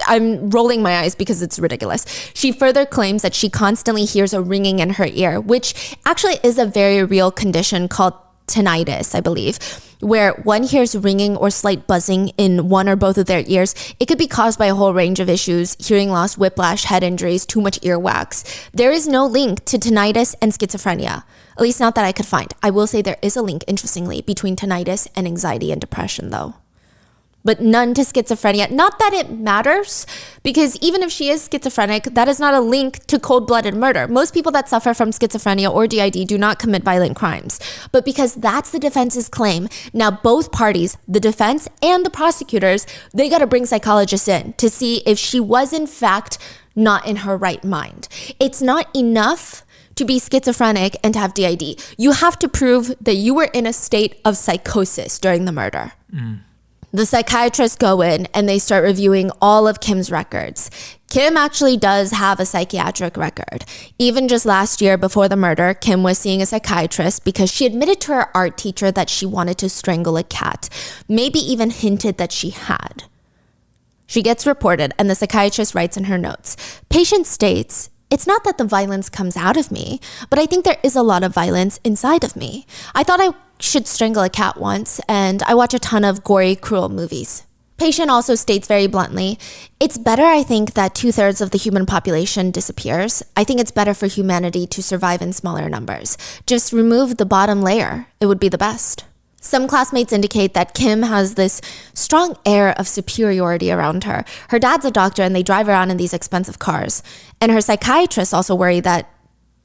Speaker 1: I'm rolling my eyes because it's ridiculous. She further claims that she constantly hears a ringing in her ear, which actually is a very real condition called tinnitus, I believe, where one hears ringing or slight buzzing in one or both of their ears. It could be caused by a whole range of issues: hearing loss, whiplash, head injuries, too much earwax. There is no link to tinnitus and schizophrenia, at least not that I could find. I will say there is a link, interestingly, between tinnitus and anxiety and depression, though. But none to schizophrenia. Not that it matters, because even if she is schizophrenic, that is not a link to cold-blooded murder. Most people that suffer from schizophrenia or DID do not commit violent crimes. But because that's the defense's claim, now both parties, the defense and the prosecutors, they got to bring psychologists in to see if she was in fact not in her right mind. It's not enough to be schizophrenic and to have DID. You have to prove that you were in a state of psychosis during the murder. The psychiatrists go in and they start reviewing all of Kim's records. Kim actually does have a psychiatric record. Even just last year before the murder, Kim was seeing a psychiatrist because she admitted to her art teacher that she wanted to strangle a cat, maybe even hinted that she had. She gets reported and the psychiatrist writes in her notes, patient states, it's not that the violence comes out of me, but I think there is a lot of violence inside of me. I thought I should strangle a cat once, and I watch a ton of gory, cruel movies. Patient also states very bluntly, it's better, I think, that 2/3 of the human population disappears. I think it's better for humanity to survive in smaller numbers. Just remove the bottom layer. It would be the best. Some classmates indicate that Kim has this strong air of superiority around her. Her dad's a doctor and they drive around in these expensive cars. And her psychiatrists also worry that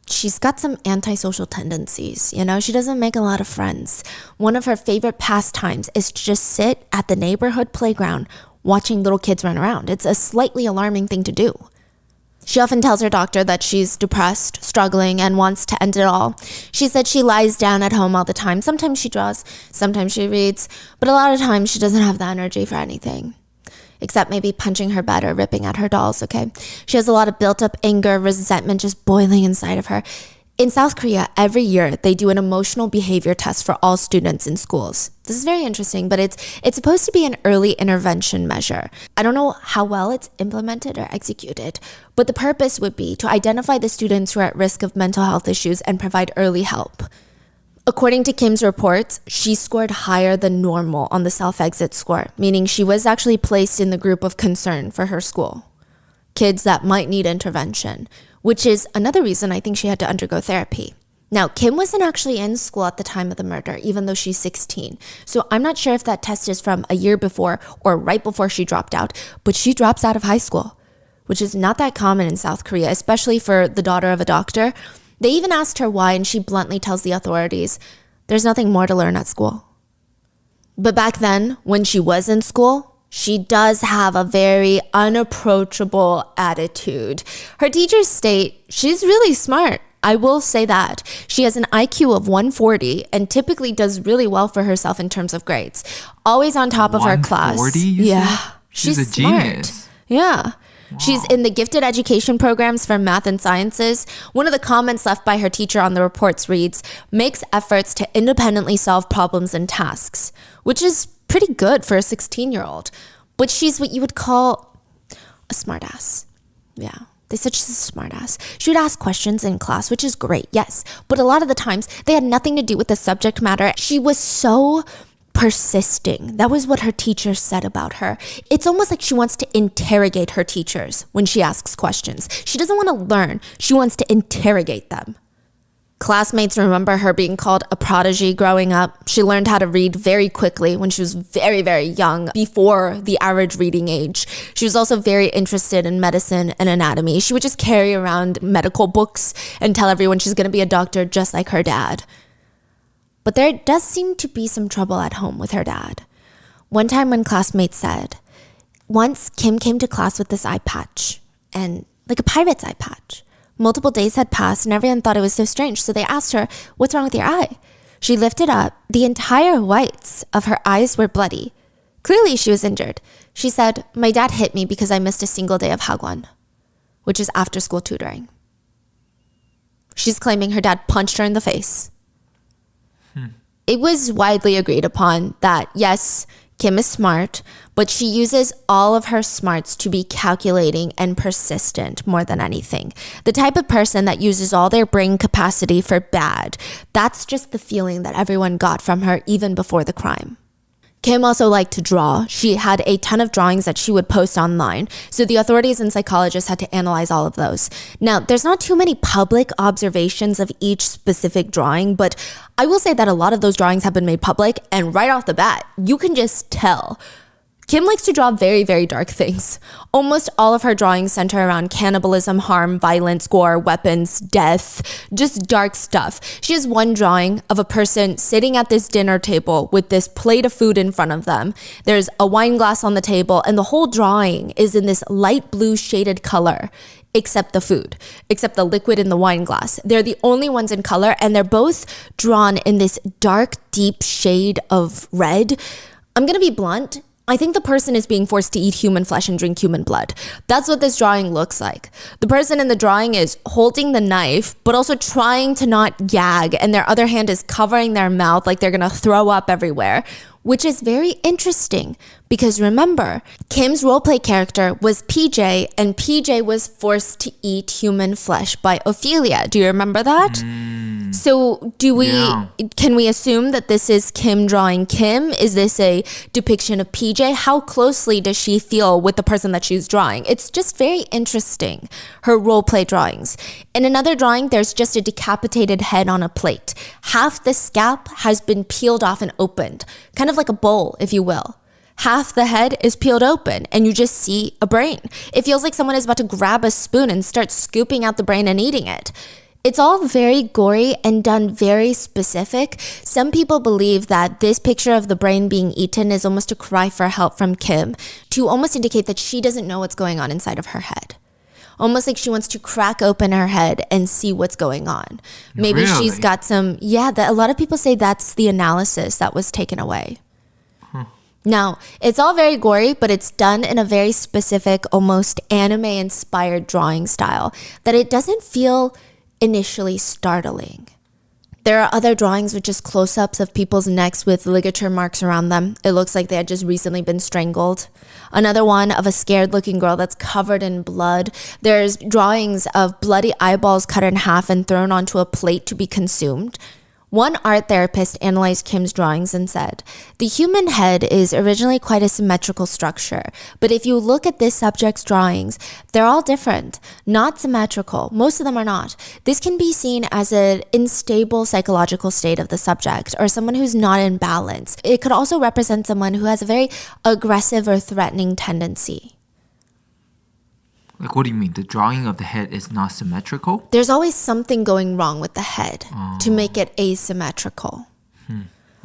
Speaker 1: she's got some antisocial tendencies. You know, she doesn't make a lot of friends. One of her favorite pastimes is to just sit at the neighborhood playground watching little kids run around. It's a slightly alarming thing to do. She often tells her doctor that she's depressed, struggling, and wants to end it all. She said she lies down at home all the time. Sometimes she draws, sometimes she reads, but a lot of times she doesn't have the energy for anything. Except maybe punching her bed or ripping at her dolls, okay? She has a lot of built-up anger, resentment just boiling inside of her. In South Korea, every year, they do an emotional behavior test for all students in schools. This is very interesting, but it's supposed to be an early intervention measure. I don't know how well it's implemented or executed, but the purpose would be to identify the students who are at risk of mental health issues and provide early help. According to Kim's reports, she scored higher than normal on the self-exit score, meaning she was actually placed in the group of concern for her school. Kids that might need intervention, which is another reason I think she had to undergo therapy. Now, Kim wasn't actually in school at the time of the murder, even though she's 16. So I'm not sure if that test is from a year before or right before she dropped out, but she drops out of high school, which is not that common in South Korea, especially for the daughter of a doctor. They even asked her why, and she bluntly tells the authorities, there's nothing more to learn at school. But back then, when she was in school, she does have a very unapproachable attitude. Her teachers state she's really smart. I will say that. She has an IQ of 140 and typically does really well for herself in terms of grades. Always on top of her class.
Speaker 2: 140?
Speaker 1: Yeah.
Speaker 2: She's a
Speaker 1: smart.
Speaker 2: genius.
Speaker 1: Yeah.
Speaker 2: Wow.
Speaker 1: She's in the gifted education programs for math and sciences. One of the comments left by her teacher on the reports reads, makes efforts to independently solve problems and tasks, which is pretty good for a 16-year-old. But she's what you would call a smartass. Yeah. They said she's a smart ass. She would ask questions in class, which is great, yes. But a lot of the times, they had nothing to do with the subject matter. She was so persisting. That was what her teachers said about her. It's almost like she wants to interrogate her teachers when she asks questions. She doesn't want to learn. She wants to interrogate them. Classmates remember her being called a prodigy growing up. She learned how to read very quickly when she was very, very young, before the average reading age. She was also very interested in medicine and anatomy. She would just carry around medical books and tell everyone she's going to be a doctor just like her dad. But there does seem to be some trouble at home with her dad. One time when classmates said, once Kim came to class with this eye patch, and like a pirate's eye patch. Multiple days had passed and everyone thought it was so strange, so they asked her, what's wrong with your eye? She lifted up. The entire whites of her eyes were bloody. Clearly she was injured. She said, my dad hit me because I missed a single day of hagwon, which is after school tutoring. She's claiming her dad punched her in the face. It was widely agreed upon that, yes, Kim is smart, but she uses all of her smarts to be calculating and persistent more than anything. The type of person that uses all their brain capacity for bad. That's just the feeling that everyone got from her even before the crime. Kim also liked to draw. She had a ton of drawings that she would post online, so the authorities and psychologists had to analyze all of those. Now, there's not too many public observations of each specific drawing, but I will say that a lot of those drawings have been made public, and right off the bat, you can just tell. Kim likes to draw very, very dark things. Almost all of her drawings center around cannibalism, harm, violence, gore, weapons, death, just dark stuff. She has one drawing of a person sitting at this dinner table with this plate of food in front of them. There's a wine glass on the table, and the whole drawing is in this light blue shaded color, except the food, except the liquid in the wine glass. They're the only ones in color, and they're both drawn in this dark, deep shade of red. I'm gonna be blunt. I think the person is being forced to eat human flesh and drink human blood. That's what this drawing looks like. The person in the drawing is holding the knife, but also trying to not gag, and their other hand is covering their mouth like they're gonna throw up everywhere, which is very interesting because remember, Kim's roleplay character was PJ, and PJ was forced to eat human flesh by Ophelia. Do you remember that? So can we assume that this is Kim drawing Kim? Is this a depiction of PJ? How closely does she feel with the person that she's drawing? It's just very interesting, her roleplay drawings. In another drawing, there's just a decapitated head on a plate. Half the scalp has been peeled off and opened, kind of like a bowl, if you will. Half the head is peeled open and you just see a brain. It feels like someone is about to grab a spoon and start scooping out the brain and eating it. It's all very gory and done very specific. Some people believe that this picture of the brain being eaten is almost a cry for help from Kim to almost indicate that she doesn't know what's going on inside of her head. Almost like she wants to crack open her head and see what's going on. Maybe
Speaker 2: Really?
Speaker 1: She's got some, a lot of people say that's the analysis that was taken away. Now, it's all very gory, but it's done in a very specific, almost anime-inspired drawing style that it doesn't feel initially startling. There are other drawings with just close-ups of people's necks with ligature marks around them. It looks like they had just recently been strangled. Another one of a scared-looking girl that's covered in blood. There's drawings of bloody eyeballs cut in half and thrown onto a plate to be consumed. One art therapist analyzed Kim's drawings and said, the human head is originally quite a symmetrical structure, but if you look at this subject's drawings, they're all different, not symmetrical. Most of them are not. This can be seen as an unstable psychological state of the subject or someone who's not in balance. It could also represent someone who has a very aggressive or threatening tendency.
Speaker 2: Like, what do you mean? The drawing of the head is not symmetrical?
Speaker 1: There's always something going wrong with the head to make it asymmetrical.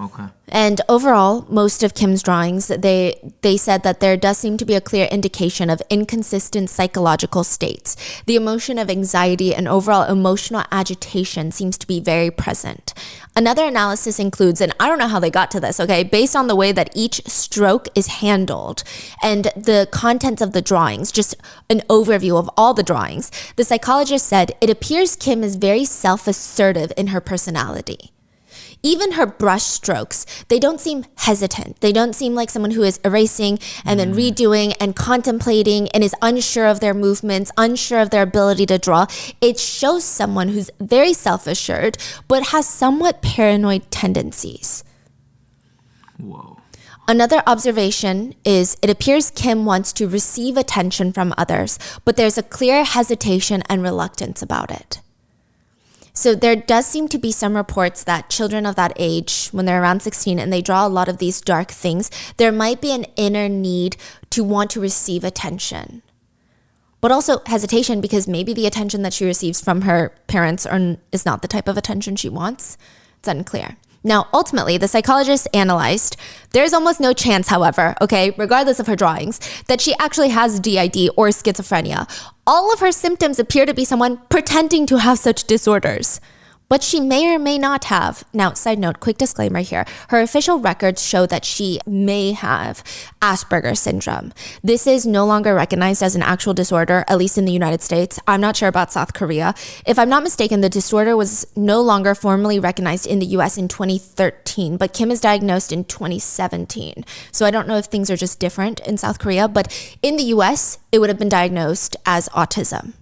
Speaker 2: Okay.
Speaker 1: And overall, most of Kim's drawings, they said that there does seem to be a clear indication of inconsistent psychological states. The emotion of anxiety and overall emotional agitation seems to be very present. Another analysis includes, and I don't know how they got to this, okay, based on the way that each stroke is handled and the contents of the drawings, just an overview of all the drawings, the psychologist said it appears Kim is very self-assertive in her personality. Even her brush strokes, they don't seem hesitant. They don't seem like someone who is erasing and then redoing and contemplating and is unsure of their movements, unsure of their ability to draw. It shows someone who's very self-assured, but has somewhat paranoid tendencies.
Speaker 2: Whoa.
Speaker 1: Another observation is it appears Kim wants to receive attention from others, but there's a clear hesitation and reluctance about it. So there does seem to be some reports that children of that age, when they're around 16 and they draw a lot of these dark things, there might be an inner need to want to receive attention. But also hesitation because maybe the attention that she receives from her parents is not the type of attention she wants. It's unclear. Now, ultimately, the psychologist analyzed, there's almost no chance, however, okay, regardless of her drawings, that she actually has DID or schizophrenia. All of her symptoms appear to be someone pretending to have such disorders. But she may or may not have. Now, side note, quick disclaimer here. Her official records show that she may have Asperger's syndrome. This is no longer recognized as an actual disorder, at least in the United States. I'm not sure about South Korea. If I'm not mistaken, the disorder was no longer formally recognized in the US in 2013, but Kim is diagnosed in 2017. So I don't know if things are just different in South Korea, but in the US, it would have been diagnosed as autism.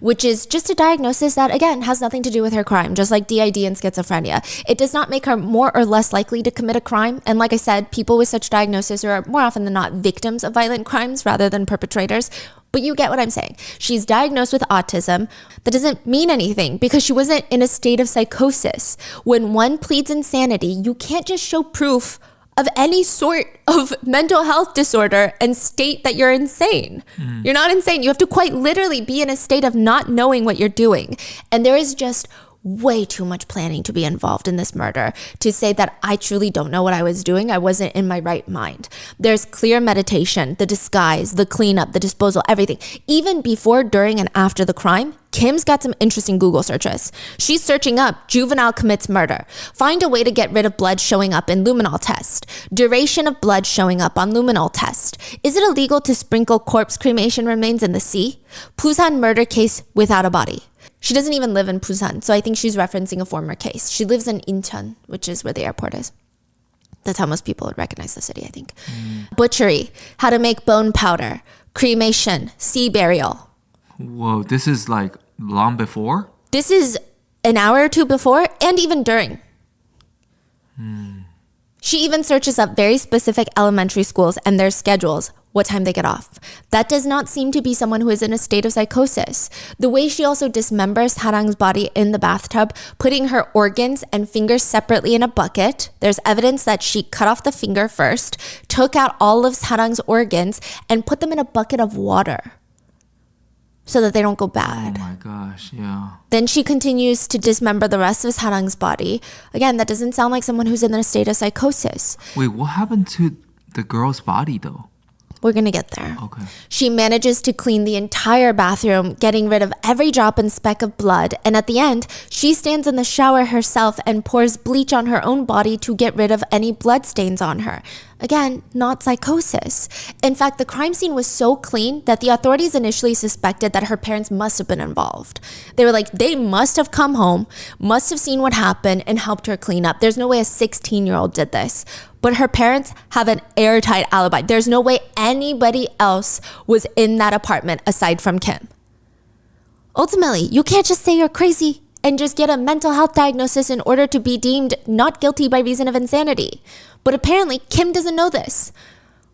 Speaker 1: Which is just a diagnosis that, again, has nothing to do with her crime, just like DID and schizophrenia. It does not make her more or less likely to commit a crime. And like I said, people with such diagnosis are more often than not victims of violent crimes rather than perpetrators. But you get what I'm saying. She's diagnosed with autism. That doesn't mean anything because she wasn't in a state of psychosis. When one pleads insanity, you can't just show proof of any sort of mental health disorder and state that you're insane. You're not insane. You have to quite literally be in a state of not knowing what you're doing. And there is just way too much planning to be involved in this murder to say that I truly don't know what I was doing. I wasn't in my right mind. There's clear meditation, the disguise, the cleanup, the disposal, everything. Even before, during, and after the crime, Kim's got some interesting Google searches. She's searching up juvenile commits murder. Find a way to get rid of blood showing up in luminol test. Duration of blood showing up on luminol test. Is it illegal to sprinkle corpse cremation remains in the sea? Busan murder case without a body. She doesn't even live in Busan, so I think she's referencing a former case. She lives in Incheon, which is where the airport is. That's how most people would recognize the city, I think. Butchery, how to make bone powder, cremation, sea burial.
Speaker 2: Whoa, this is like long before?
Speaker 1: This is an hour or two before and even during. She even searches up very specific elementary schools and their schedules, what time they get off. That does not seem to be someone who is in a state of psychosis. The way she also dismembers Harang's body in the bathtub, putting her organs and fingers separately in a bucket. There's evidence that she cut off the finger first, took out all of Harang's organs, and put them in a bucket of water so that they don't go bad.
Speaker 2: Oh my gosh, yeah.
Speaker 1: Then she continues to dismember the rest of Harang's body. Again, that doesn't sound like someone who's in a state of psychosis.
Speaker 2: Wait, what happened to the girl's body though?
Speaker 1: We're going to get there.
Speaker 2: Okay.
Speaker 1: She manages to clean the entire bathroom, getting rid of every drop and speck of blood. And at the end, she stands in the shower herself and pours bleach on her own body to get rid of any blood stains on her. Again, not psychosis. In fact, the crime scene was so clean that the authorities initially suspected that her parents must have been involved. They were like, they must have come home, must have seen what happened, and helped her clean up. There's no way a 16-year-old did this. But her parents have an airtight alibi. There's no way anybody else was in that apartment aside from Kim. Ultimately, you can't just say you're crazy and just get a mental health diagnosis in order to be deemed not guilty by reason of insanity. But apparently, Kim doesn't know this.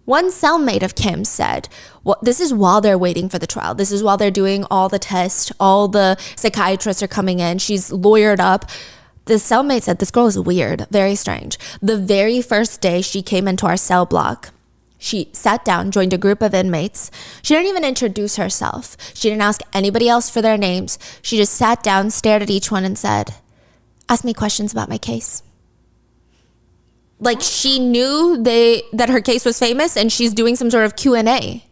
Speaker 1: One cellmate of Kim said, well, this is while they're waiting for the trial. This is while they're doing all the tests. All the psychiatrists are coming in. She's lawyered up. The cellmate said, this girl is weird, very strange. The very first day she came into our cell block, she sat down, joined a group of inmates. She didn't even introduce herself. She didn't ask anybody else for their names. She just sat down, stared at each one and said, ask me questions about my case. Like she knew that her case was famous and she's doing some sort of Q&A.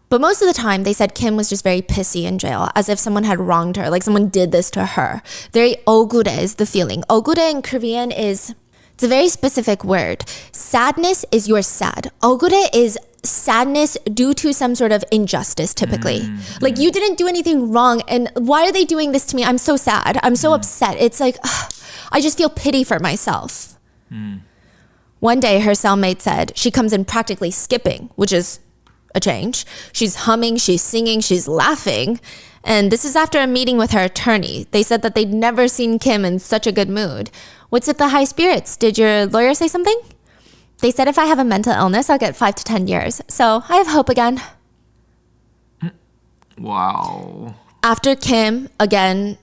Speaker 1: But most of the time, they said Kim was just very pissy in jail, as if someone had wronged her, like someone did this to her. Very 억울해 is the feeling. 억울해 in Korean it's a very specific word. Sadness is you're sad. 억울해 is sadness due to some sort of injustice, typically. Like you didn't do anything wrong, and why are they doing this to me? I'm so sad. I'm so upset. It's like, I just feel pity for myself. One day, her cellmate said she comes in practically skipping, which is a change. She's humming, she's singing, she's laughing. And this is after a meeting with her attorney. They said that they'd never seen Kim in such a good mood. What's with the high spirits? Did your lawyer say something? They said if I have a mental illness, I'll get 5 to 10 years. So I have hope again.
Speaker 2: Wow.
Speaker 1: After Kim, again,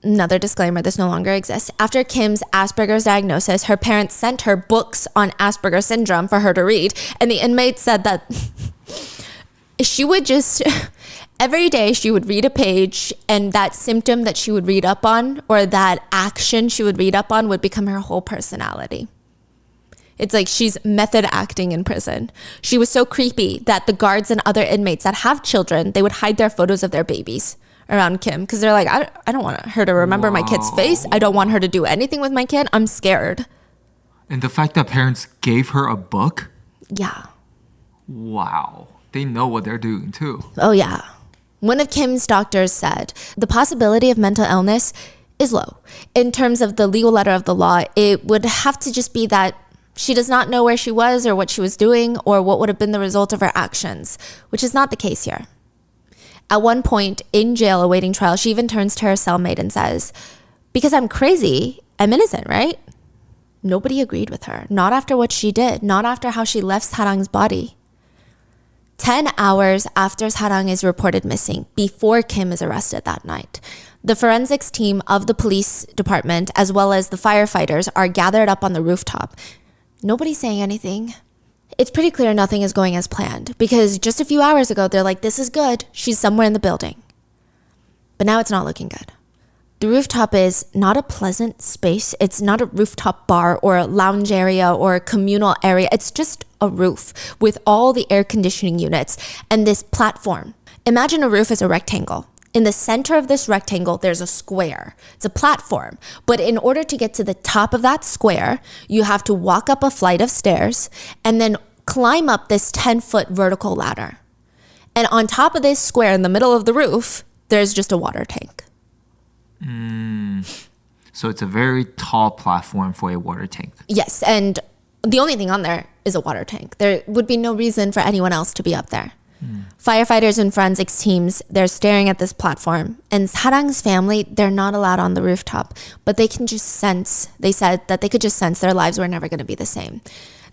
Speaker 1: another disclaimer, this no longer exists. After Kim's Asperger's diagnosis, her parents sent her books on Asperger's syndrome for her to read. And the inmate said that she would just, every day she would read a page, and that symptom that she would read up on, or that action she would read up on, would become her whole personality. It's like she's method acting in prison. She was so creepy that the guards and other inmates that have children, they would hide their photos of their babies around Kim because they're like, I don't want her to remember my kid's face. I don't want her to do anything with my kid. I'm scared.
Speaker 2: And the fact that parents gave her a book?
Speaker 1: Yeah.
Speaker 2: Wow. They know what they're doing too.
Speaker 1: Oh, yeah. One of Kim's doctors said the possibility of mental illness is low. In terms of the legal letter of the law, it would have to just be that she does not know where she was or what she was doing or what would have been the result of her actions, which is not the case here. At one point in jail awaiting trial, she even turns to her cellmate and says, because I'm crazy, I'm innocent, right? Nobody agreed with her. Not after what she did. Not after how she left Sarang's body. 10 hours after Sarang is reported missing, before Kim is arrested that night, the forensics team of the police department, as well as the firefighters, are gathered up on the rooftop. Nobody's saying anything. It's pretty clear nothing is going as planned, because just a few hours ago, they're like, this is good. She's somewhere in the building. But now it's not looking good. The rooftop is not a pleasant space. It's not a rooftop bar or a lounge area or a communal area. It's just a roof with all the air conditioning units and this platform. Imagine a roof as a rectangle. In the center of this rectangle, there's a square. It's a platform. But in order to get to the top of that square, you have to walk up a flight of stairs and then climb up this 10-foot vertical ladder. And on top of this square in the middle of the roof, there's just a water tank.
Speaker 2: So it's a very tall platform for a water tank.
Speaker 1: Yes, and the only thing on there is a water tank. There would be no reason for anyone else to be up there. Firefighters and forensics teams, they're staring at this platform. And Sarang's family, they're not allowed on the rooftop, but they can just sense, they said that they could just sense their lives were never going to be the same.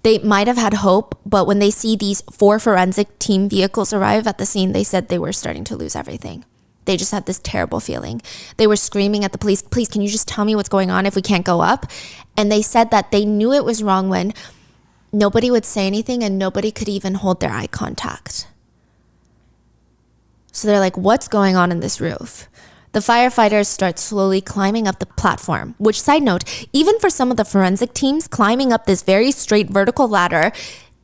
Speaker 1: They might have had hope, but when they see these 4 forensic team vehicles arrive at the scene, they said they were starting to lose everything. They just had this terrible feeling. They were screaming at the police, please, can you just tell me what's going on if we can't go up? And they said that they knew it was wrong when nobody would say anything and nobody could even hold their eye contact. So they're like, what's going on in this roof? The firefighters start slowly climbing up the platform, which, side note, even for some of the forensic teams, climbing up this very straight vertical ladder,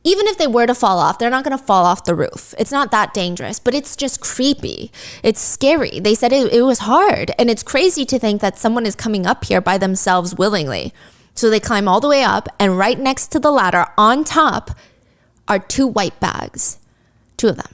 Speaker 1: even if they were to fall off, they're not going to fall off the roof. It's not that dangerous, but it's just creepy. It's scary. They said it was hard, and it's crazy to think that someone is coming up here by themselves willingly. So they climb all the way up, and right next to the ladder on top are 2 white bags, 2 of them.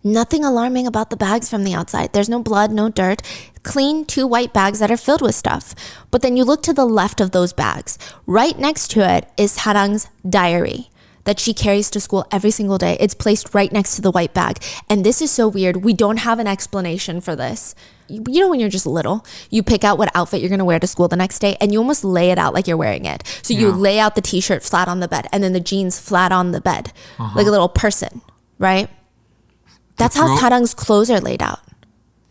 Speaker 1: Nothing alarming about the bags from the outside. There's no blood, no dirt. Clean 2 white bags that are filled with stuff. But then you look to the left of those bags. Right next to it is Sarang's diary that she carries to school every single day. It's placed right next to the white bag. And this is so weird. We don't have an explanation for this. You know when you're just little, you pick out what outfit you're going to wear to school the next day and you almost lay it out like you're wearing it. So you lay out the t-shirt flat on the bed and then the jeans flat on the bed, like a little person, right? That's how Sarang's clothes are laid out.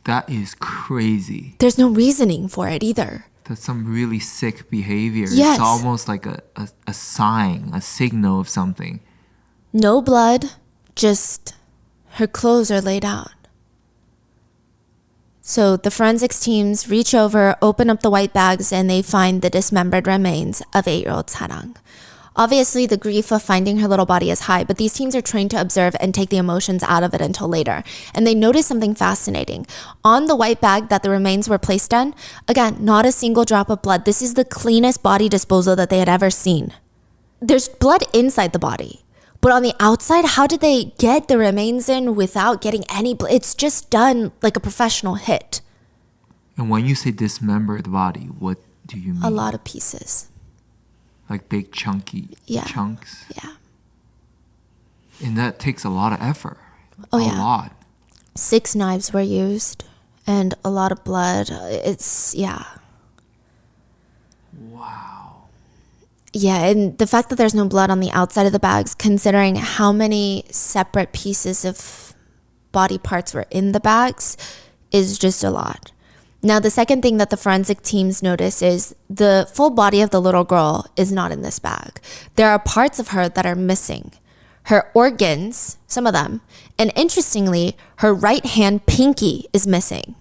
Speaker 2: That is crazy.
Speaker 1: There's no reasoning for it either.
Speaker 2: That's some really sick behavior.
Speaker 1: Yes.
Speaker 2: It's almost like a sign, a signal of something.
Speaker 1: No blood, just her clothes are laid out. So the forensics teams reach over, open up the white bags, and they find the dismembered remains of 8-year-old Sarang. Obviously, the grief of finding her little body is high, but these teams are trained to observe and take the emotions out of it until later. And they notice something fascinating. On the white bag that the remains were placed in, again, not a single drop of blood. This is the cleanest body disposal that they had ever seen. There's blood inside the body, but on the outside, how did they get the remains in without getting any blood? It's just done like a professional hit.
Speaker 2: And when you say dismembered body, what do you mean?
Speaker 1: A lot of pieces.
Speaker 2: Like big chunky chunks?
Speaker 1: Yeah.
Speaker 2: And that takes a lot of effort.
Speaker 1: Oh,
Speaker 2: a
Speaker 1: yeah.
Speaker 2: lot.
Speaker 1: 6 knives were used and a lot of blood.
Speaker 2: Wow.
Speaker 1: Yeah, and the fact that there's no blood on the outside of the bags, considering how many separate pieces of body parts were in the bags, is just a lot. Now, the second thing that the forensic teams notice is the full body of the little girl is not in this bag. There are parts of her that are missing. Her organs, some of them, and interestingly, her right hand pinky is missing.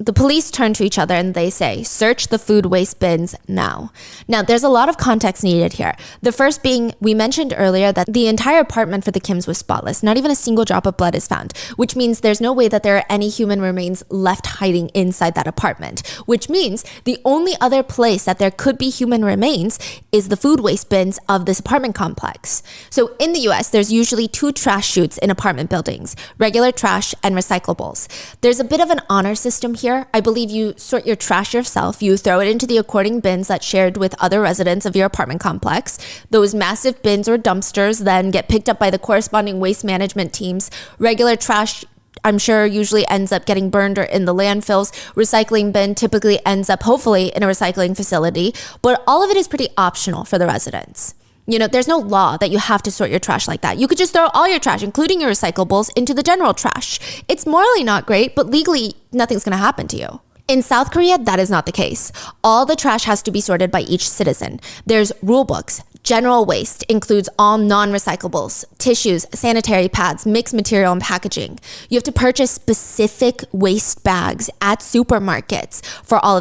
Speaker 1: The police turn to each other and they say, search the food waste bins now. Now, there's a lot of context needed here. The first being, we mentioned earlier that the entire apartment for the Kims was spotless. Not even a single drop of blood is found, which means there's no way that there are any human remains left hiding inside that apartment, which means the only other place that there could be human remains is the food waste bins of this apartment complex. So in the US, there's usually 2 trash chutes in apartment buildings, regular trash and recyclables. There's a bit of an honor system here. I believe you sort your trash yourself. You throw it into the according bins that's shared with other residents of your apartment complex. Those massive bins or dumpsters then get picked up by the corresponding waste management teams. Regular trash, I'm sure, usually ends up getting burned or in the landfills. Recycling bin typically ends up, hopefully, in a recycling facility. But all of it is pretty optional for the residents. You know, there's no law that you have to sort your trash like that. You could just throw all your trash, including your recyclables, into the general trash. It's morally not great, but legally, nothing's going to happen to you. In South Korea, that is not the case. All the trash has to be sorted by each citizen. There's rule books. General waste includes all non-recyclables, tissues, sanitary pads, mixed material, and packaging. You have to purchase specific waste bags at supermarkets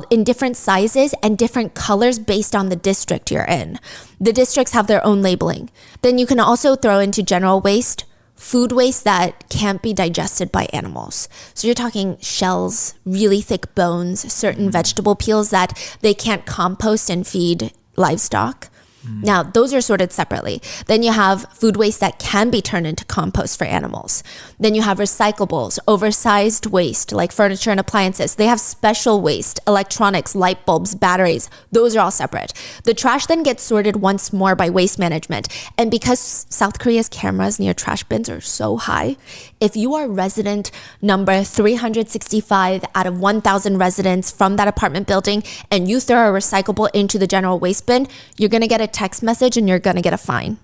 Speaker 1: in different sizes and different colors based on the district you're in. The districts have their own labeling. Then you can also throw into general waste food waste that can't be digested by animals. So you're talking shells, really thick bones, certain vegetable peels that they can't compost and feed livestock. Now, those are sorted separately. Then you have food waste that can be turned into compost for animals. Then you have recyclables, oversized waste like furniture and appliances. They have special waste, electronics, light bulbs, batteries. Those are all separate. The trash then gets sorted once more by waste management. And because South Korea's cameras near trash bins are so high, if you are resident number 365 out of 1,000 residents from that apartment building and you throw a recyclable into the general waste bin, you're going to get a text message and you're going to get a fine.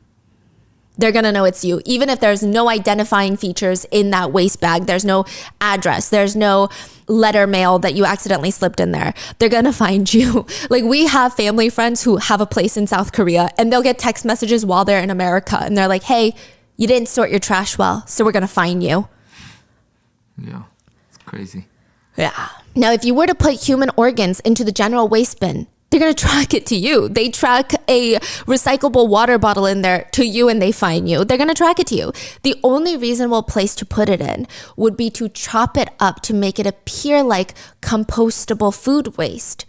Speaker 1: They're going to know it's you. Even if there's no identifying features in that waste bag, there's no address, there's no letter mail that you accidentally slipped in there, they're going to find you. Like, we have family friends who have a place in South Korea and they'll get text messages while they're in America and they're like, hey, you didn't sort your trash well, so we're going to fine you.
Speaker 2: Yeah, it's crazy.
Speaker 1: Yeah. Now, if you were to put human organs into the general waste bin, they're going to track it to you. They track a recyclable water bottle in there to you and they fine you. They're going to track it to you. The only reasonable place to put it in would be to chop it up to make it appear like compostable food waste,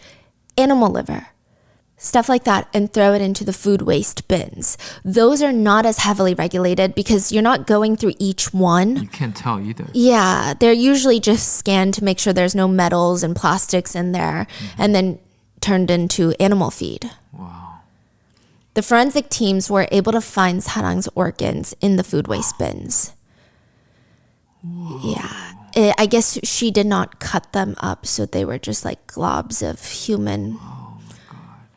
Speaker 1: animal liver, stuff like that, and throw it into the food waste bins. Those are not as heavily regulated because you're not going through each one.
Speaker 2: You can't tell either.
Speaker 1: Yeah, they're usually just scanned to make sure there's no metals and plastics in there, and then turned into animal feed.
Speaker 2: Wow.
Speaker 1: The forensic teams were able to find Sarang's organs in the food waste bins. Whoa. Yeah. I guess she did not cut them up, so they were just like globs of human.
Speaker 2: Oh my God.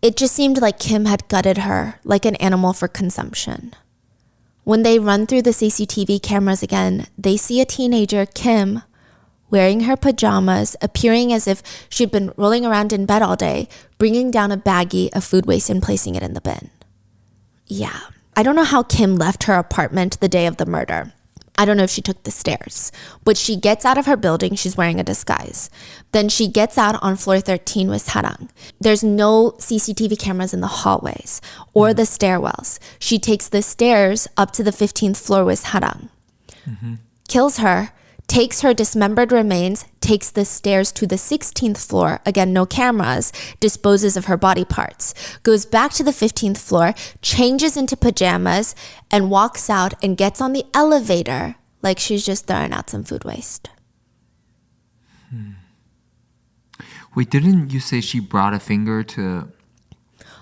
Speaker 1: It just seemed like Kim had gutted her like an animal for consumption. When they run through the CCTV cameras again, they see a teenager, Kim, wearing her pajamas, appearing as if she'd been rolling around in bed all day, bringing down a baggie of food waste and placing it in the bin. Yeah, I don't know how Kim left her apartment the day of the murder. I don't know if she took the stairs, but she gets out of her building, she's wearing a disguise. Then she gets out on floor 13 with Sarang. There's no CCTV cameras in the hallways or the stairwells. She takes the stairs up to the 15th floor with Sarang. Kills her, takes her dismembered remains, takes the stairs to the 16th floor, again, no cameras, disposes of her body parts, goes back to the 15th floor, changes into pajamas, and walks out and gets on the elevator like she's just throwing out some food waste.
Speaker 2: Wait, didn't you say she brought a finger to...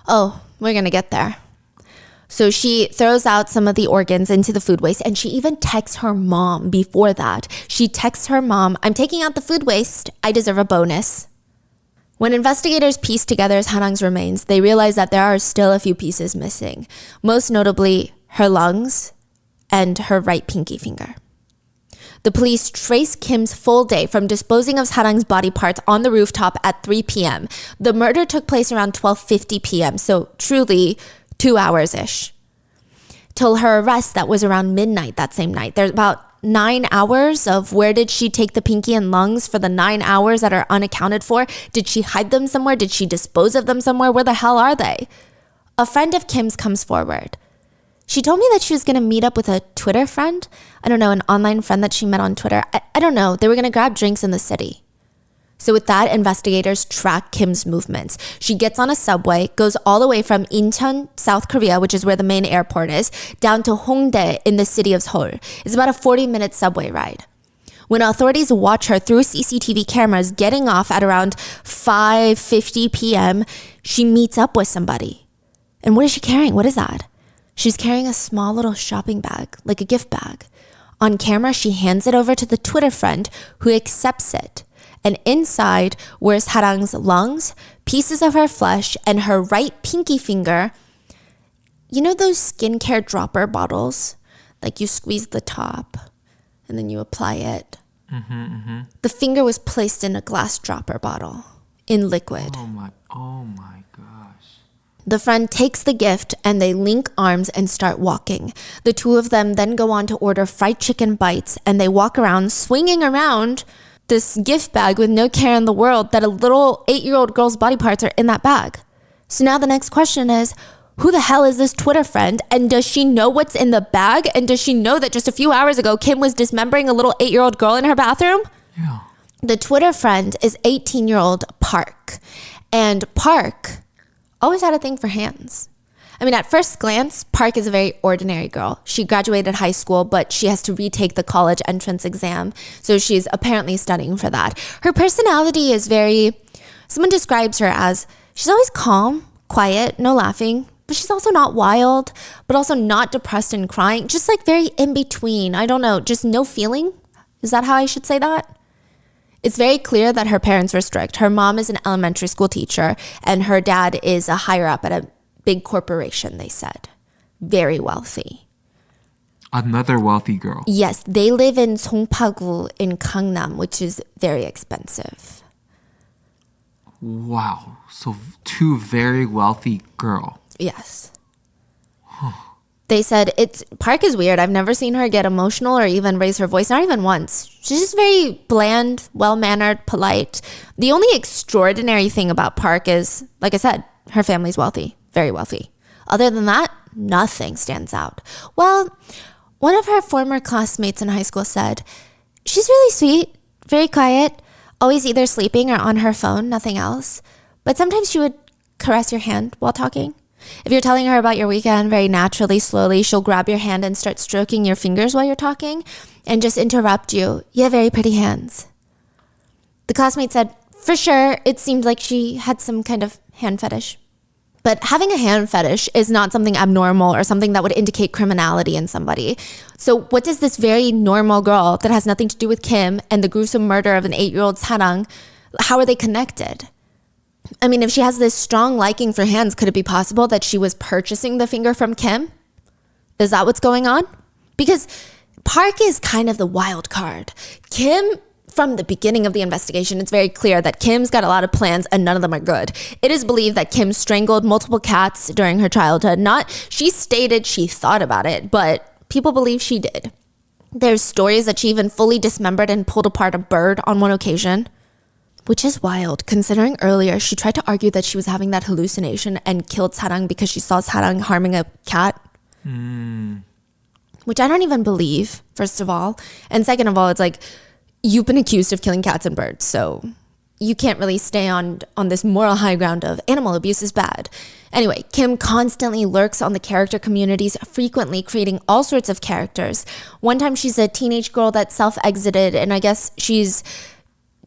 Speaker 1: Oh, we're going to get there. So she throws out some of the organs into the food waste, and she even texts her mom before that. She texts her mom, "I'm taking out the food waste. I deserve a bonus." When investigators piece together Sarang's remains, they realize that there are still a few pieces missing, most notably her lungs and her right pinky finger. The police trace Kim's full day from disposing of Sarang's body parts on the rooftop at 3 p.m. The murder took place around 12:50 p.m., so truly 2 hours-ish. Till her arrest, that was around midnight that same night. There's about 9 hours of where did she take the pinky and lungs for the 9 hours that are unaccounted for? Did she hide them somewhere? Did she dispose of them somewhere? Where the hell are they? A friend of Kim's comes forward. She told me that she was going to meet up with a Twitter friend. I don't know, an online friend that she met on Twitter. I don't know. They were going to grab drinks in the city. So with that, investigators track Kim's movements. She gets on a subway, goes all the way from Incheon, South Korea, which is where the main airport is, down to Hongdae in the city of Seoul. It's about a 40-minute subway ride. When authorities watch her through CCTV cameras getting off at around 5:50 p.m., she meets up with somebody. And what is she carrying? What is that? She's carrying a small little shopping bag, like a gift bag. On camera, she hands it over to the Twitter friend who accepts it. And inside were Sarang's lungs, pieces of her flesh, and her right pinky finger. You know those skincare dropper bottles? Like you squeeze the top and then you apply it. The finger was placed in a glass dropper bottle in liquid.
Speaker 2: Oh my gosh.
Speaker 1: The friend takes the gift and they link arms and start walking. The two of them then go on to order fried chicken bites, and they walk around swinging around this gift bag with no care in the world that a little 8-year-old girl's body parts are in that bag. So now the next question is, who the hell is this Twitter friend? And does she know what's in the bag? And does she know that just a few hours ago, Kim was dismembering a little 8-year-old girl in her bathroom?
Speaker 2: Yeah.
Speaker 1: The Twitter friend is 18-year-old Park. And Park always had a thing for hands. I mean, at first glance, Park is a very ordinary girl. She graduated high school, but she has to retake the college entrance exam. So she's apparently studying for that. Her personality is someone describes her as, she's always calm, quiet, no laughing, but she's also not wild, but also not depressed and crying. Just like very in between. I don't know, just no feeling. Is that how I should say that? It's very clear that her parents were strict. Her mom is an elementary school teacher, and her dad is a higher up at a big corporation, they said. Very wealthy.
Speaker 2: Another wealthy girl.
Speaker 1: Yes, they live in Songpa-gu in Gangnam, which is very expensive.
Speaker 2: Wow. So two very wealthy girls.
Speaker 1: Yes. They said Park is weird. I've never seen her get emotional or even raise her voice, not even once. She's just very bland, well-mannered, polite. The only extraordinary thing about Park is, like I said, her family's wealthy. Very wealthy. Other than that, nothing stands out. Well, one of her former classmates in high school said, she's really sweet, very quiet, always either sleeping or on her phone, nothing else. But sometimes she would caress your hand while talking. If you're telling her about your weekend very naturally, slowly, she'll grab your hand and start stroking your fingers while you're talking and just interrupt you. You have very pretty hands. The classmate said, for sure, it seemed like she had some kind of hand fetish. But having a hand fetish is not something abnormal or something that would indicate criminality in somebody. So what does this very normal girl that has nothing to do with Kim and the gruesome murder of an 8-year-old Sarang, how are they connected? I mean, if she has this strong liking for hands, could it be possible that she was purchasing the finger from Kim? Is that what's going on? Because Park is kind of the wild card. Kim, from the beginning of the investigation, it's very clear that Kim's got a lot of plans and none of them are good. It is believed that Kim strangled multiple cats during her childhood. She stated she thought about it, but people believe she did. There's stories that she even fully dismembered and pulled apart a bird on one occasion. Which is wild, considering earlier she tried to argue that she was having that hallucination and killed Sarang because she saw Sarang harming a cat. Which I don't even believe, first of all. And second of all, it's like, you've been accused of killing cats and birds, so you can't really stay on this moral high ground of animal abuse is bad. Anyway, Kim constantly lurks on the character communities, frequently creating all sorts of characters. One time she's a teenage girl that self-exited, and I guess she's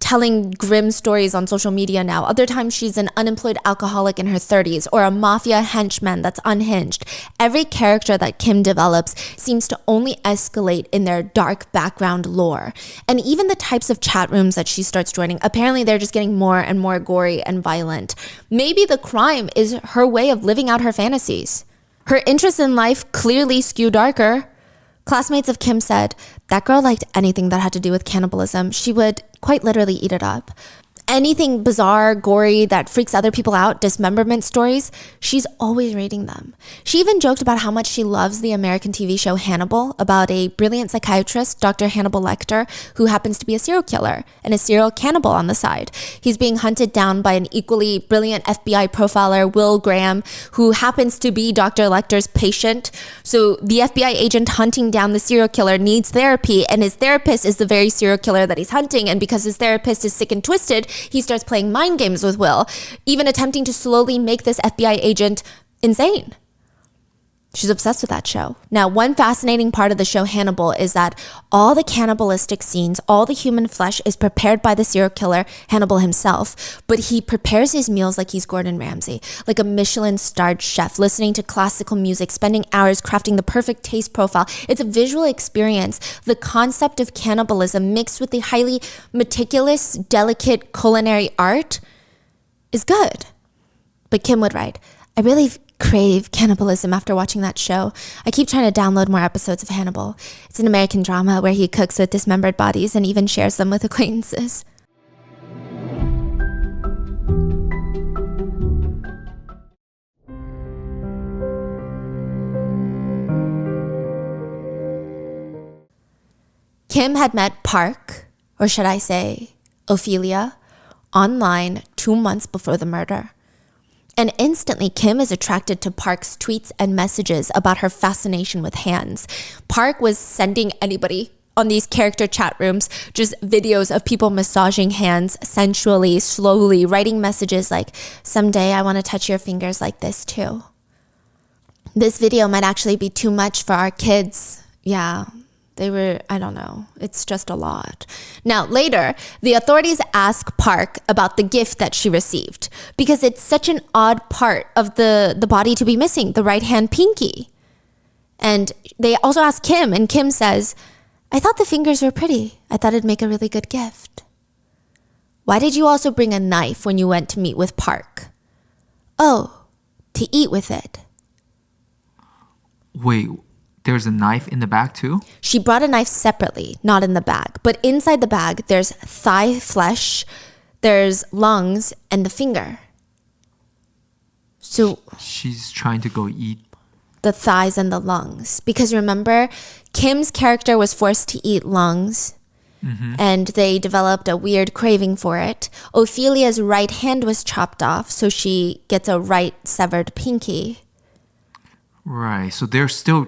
Speaker 1: telling grim stories on social media now. Other times she's an unemployed alcoholic in her 30s or a mafia henchman that's unhinged. Every character that Kim develops seems to only escalate in their dark background lore. And even the types of chat rooms that she starts joining, apparently they're just getting more and more gory and violent. Maybe the crime is her way of living out her fantasies. Her interests in life clearly skew darker. Classmates of Kim said, that girl liked anything that had to do with cannibalism. She would quite literally eat it up. Anything bizarre, gory, that freaks other people out, dismemberment stories, she's always reading them. She even joked about how much she loves the American TV show Hannibal, about a brilliant psychiatrist, Dr. Hannibal Lecter, who happens to be a serial killer and a serial cannibal on the side. He's being hunted down by an equally brilliant FBI profiler, Will Graham, who happens to be Dr. Lecter's patient. So the FBI agent hunting down the serial killer needs therapy, and his therapist is the very serial killer that he's hunting, and because his therapist is sick and twisted, he starts playing mind games with Will, even attempting to slowly make this FBI agent insane. She's obsessed with that show. Now, one fascinating part of the show Hannibal is that all the cannibalistic scenes, all the human flesh is prepared by the serial killer, Hannibal himself, but he prepares his meals like he's Gordon Ramsay, like a Michelin-starred chef, listening to classical music, spending hours crafting the perfect taste profile. It's a visual experience. The concept of cannibalism mixed with the highly meticulous, delicate culinary art is good. But Kim would write, I really crave cannibalism after watching that show. I keep trying to download more episodes of Hannibal. It's an American drama where he cooks with dismembered bodies and even shares them with acquaintances. Kim had met Park, or should I say Ophelia, online 2 months before the murder. And instantly, Kim is attracted to Park's tweets and messages about her fascination with hands. Park was sending anybody on these character chat rooms just videos of people massaging hands sensually, slowly, writing messages like, someday I want to touch your fingers like this too. This video might actually be too much for our kids. Yeah. I don't know. It's just a lot. Now, later, the authorities ask Park about the gift that she received because it's such an odd part of the body to be missing, the right hand pinky. And they also ask Kim, and Kim says, I thought the fingers were pretty. I thought it'd make a really good gift. Why did you also bring a knife when you went to meet with Park? Oh, to eat with it.
Speaker 2: Wait, there's a knife in the bag too?
Speaker 1: She brought a knife separately, not in the bag. But inside the bag, there's thigh flesh, there's lungs, and the finger. So
Speaker 2: she's trying to go eat
Speaker 1: the thighs and the lungs. Because remember, Kim's character was forced to eat lungs. Mm-hmm. And they developed a weird craving for it. Ophelia's right hand was chopped off, so she gets a right severed pinky.
Speaker 2: Right. So they're still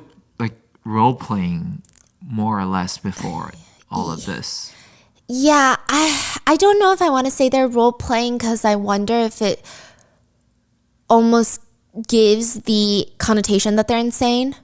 Speaker 2: role-playing more or less before all of this.
Speaker 1: Yeah, I don't know if I want to say they're role-playing because I wonder if it almost gives the connotation that they're insane.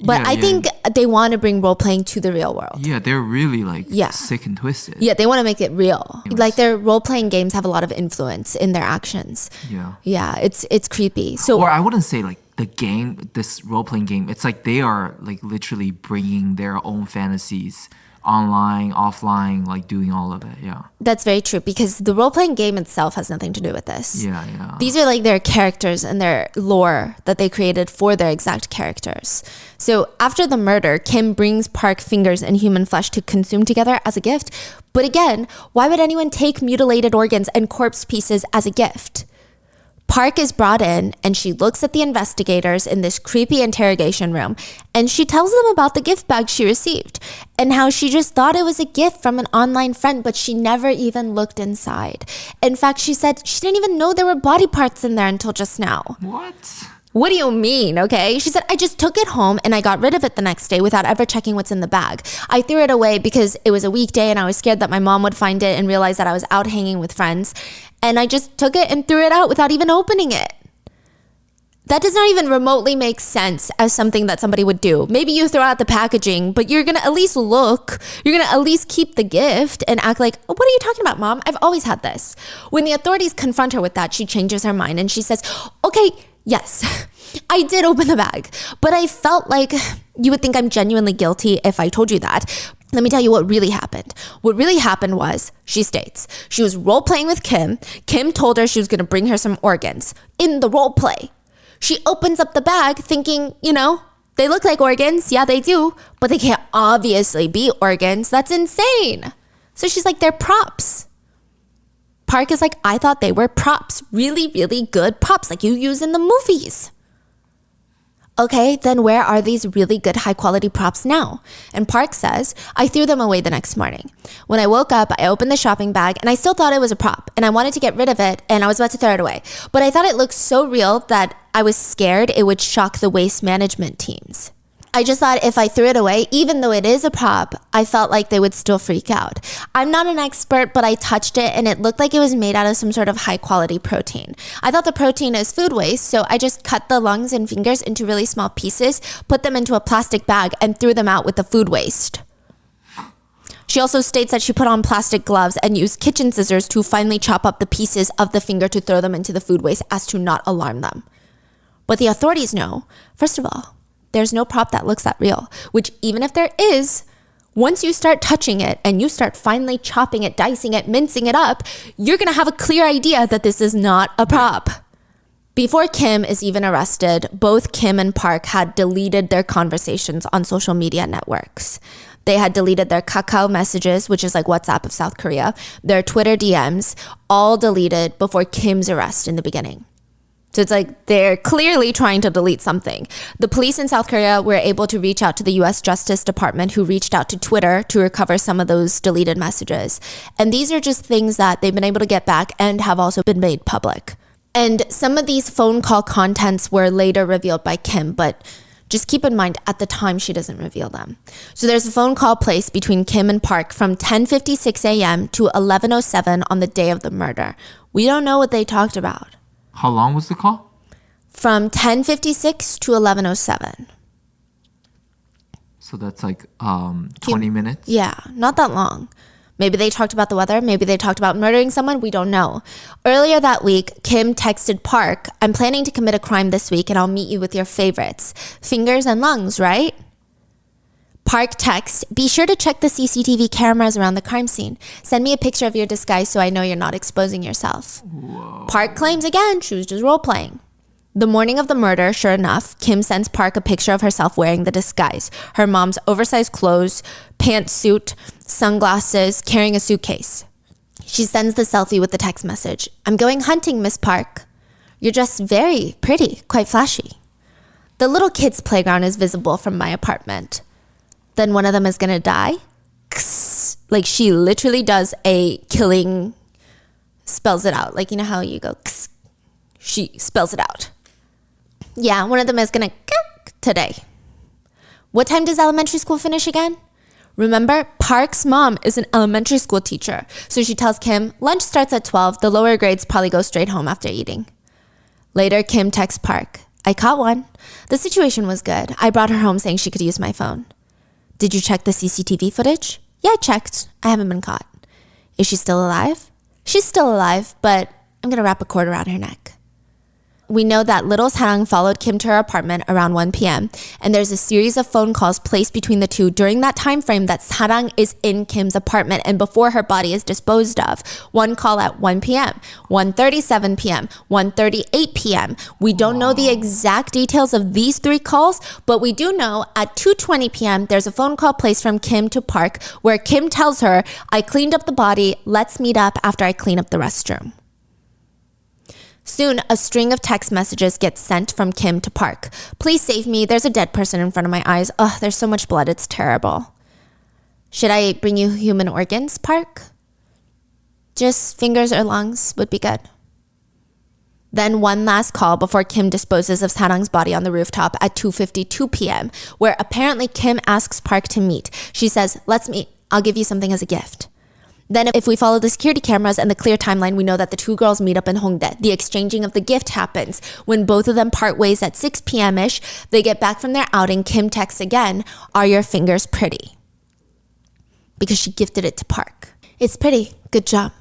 Speaker 1: But I think they want to bring role-playing to the real world.
Speaker 2: Yeah, they're really sick and twisted.
Speaker 1: Yeah, they want to make it real. Yes. Like their role-playing games have a lot of influence in their actions.
Speaker 2: Yeah.
Speaker 1: Yeah, it's creepy. So,
Speaker 2: or I wouldn't say the game, this role-playing game, it's like they are literally bringing their own fantasies online, offline, doing all of it. Yeah.
Speaker 1: That's very true because the role-playing game itself has nothing to do with this.
Speaker 2: Yeah.
Speaker 1: These are their characters and their lore that they created for their exact characters. So after the murder, Kim brings Park fingers and human flesh to consume together as a gift. But again, why would anyone take mutilated organs and corpse pieces as a gift? Park is brought in and she looks at the investigators in this creepy interrogation room and she tells them about the gift bag she received and how she just thought it was a gift from an online friend, but she never even looked inside. In fact, she said she didn't even know there were body parts in there until just now. What do you mean, okay? She said, I just took it home and I got rid of it the next day without ever checking what's in the bag. I threw it away because it was a weekday and I was scared that my mom would find it and realize that I was out hanging with friends. And I just took it and threw it out without even opening it. That does not even remotely make sense as something that somebody would do. Maybe you throw out the packaging, but you're going to at least look. You're going to at least keep the gift and act like, oh, what are you talking about, Mom? I've always had this. When the authorities confront her with that, she changes her mind and she says, okay, yes, I did open the bag, but I felt like you would think I'm genuinely guilty if I told you that. Let me tell you what really happened. What really happened was, she states, she was role playing with Kim. Kim told her she was going to bring her some organs in the role play. She opens up the bag thinking, they look like organs. Yeah, they do. But they can't obviously be organs. That's insane. So she's like, they're props. Park is like, I thought they were props. Really, really good props like you use in the movies. Okay, then where are these really good high quality props now? And Park says, I threw them away the next morning. When I woke up, I opened the shopping bag and I still thought it was a prop and I wanted to get rid of it and I was about to throw it away. But I thought it looked so real that I was scared it would shock the waste management teams. I just thought if I threw it away, even though it is a prop, I felt like they would still freak out. I'm not an expert, but I touched it and it looked like it was made out of some sort of high quality protein. I thought the protein is food waste, so I just cut the lungs and fingers into really small pieces, put them into a plastic bag and threw them out with the food waste. She also states that she put on plastic gloves and used kitchen scissors to finally chop up the pieces of the finger to throw them into the food waste as to not alarm them. But the authorities know, first of all, there's no prop that looks that real, which even if there is, once you start touching it and you start finally chopping it, dicing it, mincing it up, you're going to have a clear idea that this is not a prop. Before Kim is even arrested, both Kim and Park had deleted their conversations on social media networks. They had deleted their Kakao messages, which is like WhatsApp of South Korea, their Twitter DMs, all deleted before Kim's arrest in the beginning. So it's like they're clearly trying to delete something. The police in South Korea were able to reach out to the US Justice Department, who reached out to Twitter to recover some of those deleted messages. And these are just things that they've been able to get back and have also been made public. And some of these phone call contents were later revealed by Kim, but just keep in mind, at the time, she doesn't reveal them. So there's a phone call placed between Kim and Park from 10:56 a.m. to 11:07 on the day of the murder. We don't know what they talked about.
Speaker 2: How long was the call?
Speaker 1: From 10:56 to 11:07.
Speaker 2: So that's like 20 minutes?
Speaker 1: Yeah, not that long. Maybe they talked about the weather. Maybe they talked about murdering someone. We don't know. Earlier that week, Kim texted Park, I'm planning to commit a crime this week and I'll meet you with your favorites. Fingers and lungs, right? Park text, be sure to check the CCTV cameras around the crime scene. Send me a picture of your disguise so I know you're not exposing yourself.
Speaker 2: Whoa.
Speaker 1: Park claims again she was just role-playing. The morning of the murder, sure enough, Kim sends Park a picture of herself wearing the disguise. Her mom's oversized clothes, pantsuit, sunglasses, carrying a suitcase. She sends the selfie with the text message. I'm going hunting, Miss Park. You're dressed very pretty, quite flashy. The little kids' playground is visible from my apartment. Then one of them is gonna die. Like she literally does a killing, spells it out. Like, you know how you go, she spells it out. Yeah, one of them is gonna today. What time does elementary school finish again? Remember, Park's mom is an elementary school teacher. So she tells Kim, lunch starts at 12. The lower grades probably go straight home after eating. Later, Kim texts Park, I caught one. The situation was good. I brought her home saying she could use my phone. Did you check the CCTV footage? Yeah, I checked. I haven't been caught. Is she still alive? She's still alive, but I'm going to wrap a cord around her neck. We know that little Sarang followed Kim to her apartment around 1 p.m. and there's a series of phone calls placed between the two during that time frame that Sarang is in Kim's apartment and before her body is disposed of. One call at 1 p.m., 1:37 p.m., 1:38 p.m. We don't know the exact details of these three calls, but we do know at 2:20 p.m. there's a phone call placed from Kim to Park where Kim tells her, I cleaned up the body, let's meet up after I clean up the restroom. Soon, a string of text messages gets sent from Kim to Park. Please save me. There's a dead person in front of my eyes. Ugh, there's so much blood. It's terrible. Should I bring you human organs, Park? Just fingers or lungs would be good. Then one last call before Kim disposes of Sarang's body on the rooftop at 2:52 p.m., where apparently Kim asks Park to meet. She says, let's meet. I'll give you something as a gift. Then if we follow the security cameras and the clear timeline, we know that the two girls meet up in Hongdae. The exchanging of the gift happens. When both of them part ways at 6 p.m.-ish, they get back from their outing. Kim texts again, "Are your fingers pretty?" Because she gifted it to Park. "It's pretty. Good job."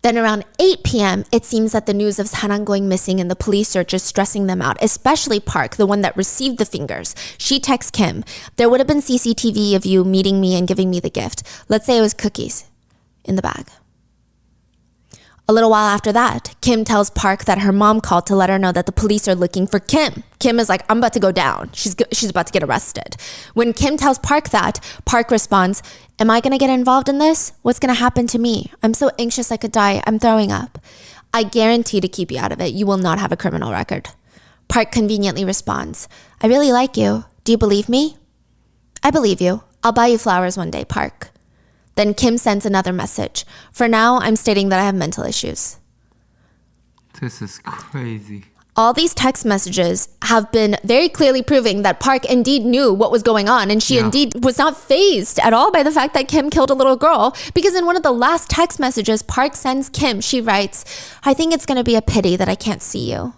Speaker 1: Then around 8 p.m., it seems that the news of Saran going missing and the police search is stressing them out, especially Park, the one that received the fingers. She texts Kim, "There would have been CCTV of you meeting me and giving me the gift. Let's say it was cookies in the bag." A little while after that, Kim tells Park that her mom called to let her know that the police are looking for Kim. Kim is like, "I'm about to go down. She's about to get arrested." When Kim tells Park that, Park responds, "Am I going to get involved in this? What's going to happen to me? I'm so anxious I could die. I'm throwing up. I guarantee to keep you out of it. You will not have a criminal record." Park conveniently responds, "I really like you. Do you believe me?" "I believe you. I'll buy you flowers one day, Park." Then Kim sends another message. "For now, I'm stating that I have mental issues."
Speaker 2: This is crazy.
Speaker 1: All these text messages have been very clearly proving that Park indeed knew what was going on, and she indeed was not fazed at all by the fact that Kim killed a little girl, because in one of the last text messages Park sends Kim, she writes, "I think it's going to be a pity that I can't see you."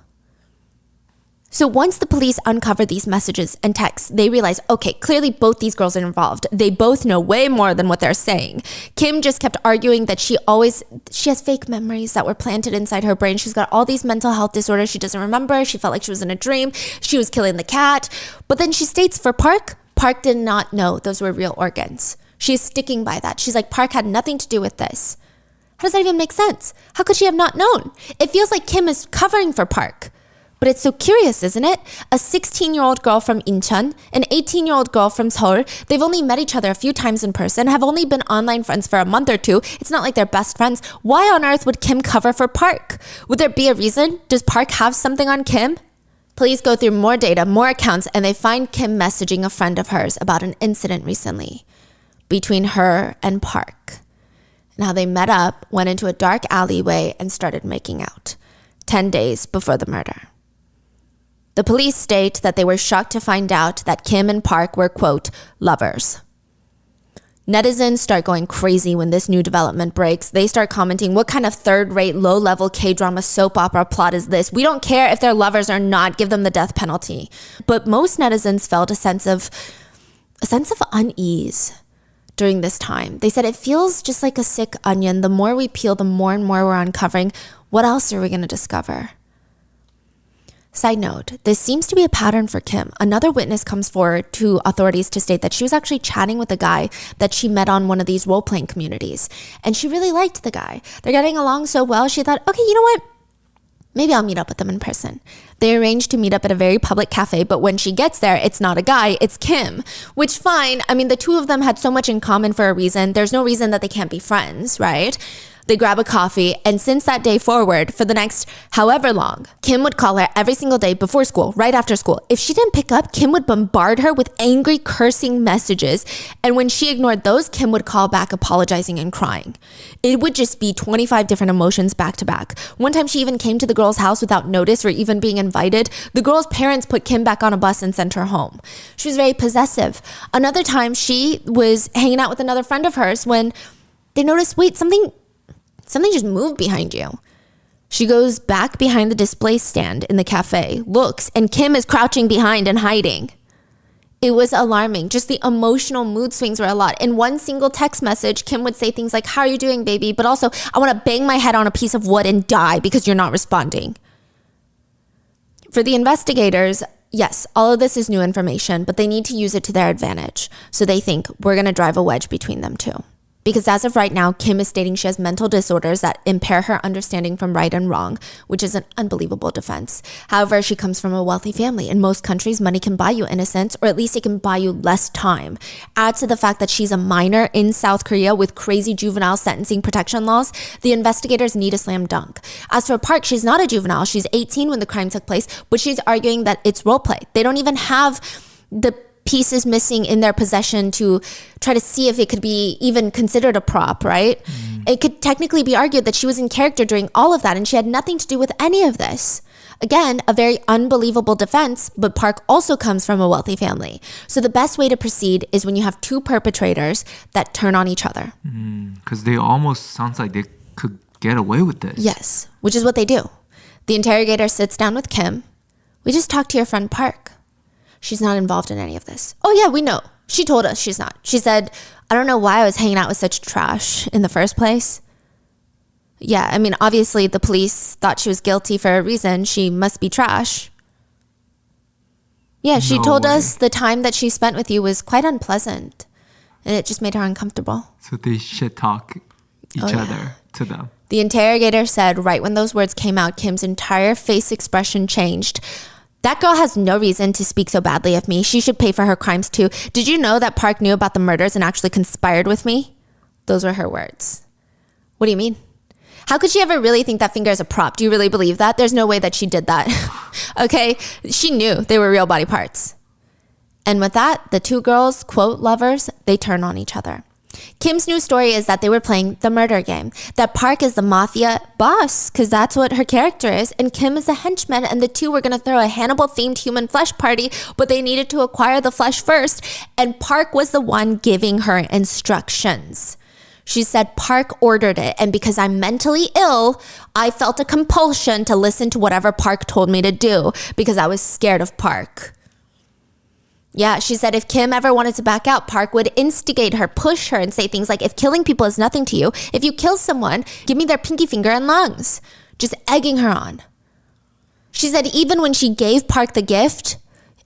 Speaker 1: So once the police uncover these messages and texts, they realize, okay, clearly both these girls are involved. They both know way more than what they're saying. Kim just kept arguing that she has fake memories that were planted inside her brain. She's got all these mental health disorders she doesn't remember. She felt like she was in a dream. She was killing the cat. But then she states for Park did not know those were real organs. She's sticking by that. She's like, Park had nothing to do with this. How does that even make sense? How could she have not known? It feels like Kim is covering for Park. But it's so curious, isn't it? A 16-year-old girl from Incheon, an 18-year-old girl from Seoul, they've only met each other a few times in person, have only been online friends for a month or two. It's not like they're best friends. Why on earth would Kim cover for Park? Would there be a reason? Does Park have something on Kim? Police go through more data, more accounts, and they find Kim messaging a friend of hers about an incident recently between her and Park. And how they met up, went into a dark alleyway, and started making out 10 days before the murder. The police state that they were shocked to find out that Kim and Park were, quote, lovers. Netizens start going crazy when this new development breaks. They start commenting, what kind of third-rate, low-level K-drama soap opera plot is this? We don't care if they're lovers or not. Give them the death penalty. But most netizens felt a sense of unease during this time. They said it feels just like a sick onion. The more we peel, the more and more we're uncovering. What else are we going to discover? Side note, this seems to be a pattern for Kim. Another witness comes forward to authorities to state that she was actually chatting with a guy that she met on one of these role-playing communities. And she really liked the guy. They're getting along so well, she thought, okay, you know what? Maybe I'll meet up with them in person. They arranged to meet up at a very public cafe, but when she gets there, it's not a guy, it's Kim. Which, fine, I mean, the two of them had so much in common for a reason. There's no reason that they can't be friends, right? They grab a coffee, and since that day forward, for the next however long, Kim would call her every single day before school, right after school. If she didn't pick up, Kim would bombard her with angry, cursing messages. And when she ignored those, Kim would call back apologizing and crying. It would just be 25 different emotions back to back. One time she even came to the girl's house without notice or even being invited. The girl's parents put Kim back on a bus and sent her home. She was very possessive. Another time she was hanging out with another friend of hers when they noticed, wait, something just moved behind you. She goes back behind the display stand in the cafe, looks, and Kim is crouching behind and hiding. It was alarming. Just the emotional mood swings were a lot. In one single text message, Kim would say things like, how are you doing, baby? But also, I want to bang my head on a piece of wood and die because you're not responding. For the investigators, yes, all of this is new information, but they need to use it to their advantage. So they think, we're going to drive a wedge between them two. Because as of right now, Kim is stating she has mental disorders that impair her understanding from right and wrong, which is an unbelievable defense. However, she comes from a wealthy family. In most countries, money can buy you innocence, or at least it can buy you less time. Add to the fact that she's a minor in South Korea with crazy juvenile sentencing protection laws, the investigators need a slam dunk. As for Park, she's not a juvenile. She's 18 when the crime took place, but she's arguing that it's role play. They don't even have the pieces missing in their possession to try to see if it could be even considered a prop, right? It could technically be argued that she was in character during all of that and she had nothing to do with any of this. Again, a very unbelievable defense, but Park also comes from a wealthy family. So the best way to proceed is when you have two perpetrators that turn on each other.
Speaker 2: Because they almost sounds like they could get away with this.
Speaker 1: Yes, which is what they do. The interrogator sits down with Kim. We just talked to your friend Park. She's not involved in any of this. Oh yeah, we know. She told us she's not. She said, I don't know why I was hanging out with such trash in the first place. Yeah, I mean, obviously the police thought she was guilty for a reason. She must be trash. Yeah, she told us the time that she spent with you was quite unpleasant. And it just made her uncomfortable.
Speaker 2: So they shit talk each other to them.
Speaker 1: The interrogator said right when those words came out, Kim's entire face expression changed. That girl has no reason to speak so badly of me. She should pay for her crimes too. Did you know that Park knew about the murders and actually conspired with me? Those were her words. What do you mean? How could she ever really think that finger is a prop? Do you really believe that? There's no way that she did that. Okay? She knew they were real body parts. And with that, the two girls, quote lovers, they turn on each other. Kim's new story is that they were playing the murder game. That Park is the mafia boss, because that's what her character is, and Kim is the henchman, and the two were going to throw a Hannibal-themed human flesh party, but they needed to acquire the flesh first, and Park was the one giving her instructions. She said Park ordered it, and because I'm mentally ill, I felt a compulsion to listen to whatever Park told me to do because I was scared of Park. Yeah, she said if Kim ever wanted to back out, Park would instigate her, push her, and say things like, if killing people is nothing to you, if you kill someone, give me their pinky finger and lungs. Just egging her on. She said even when she gave Park the gift,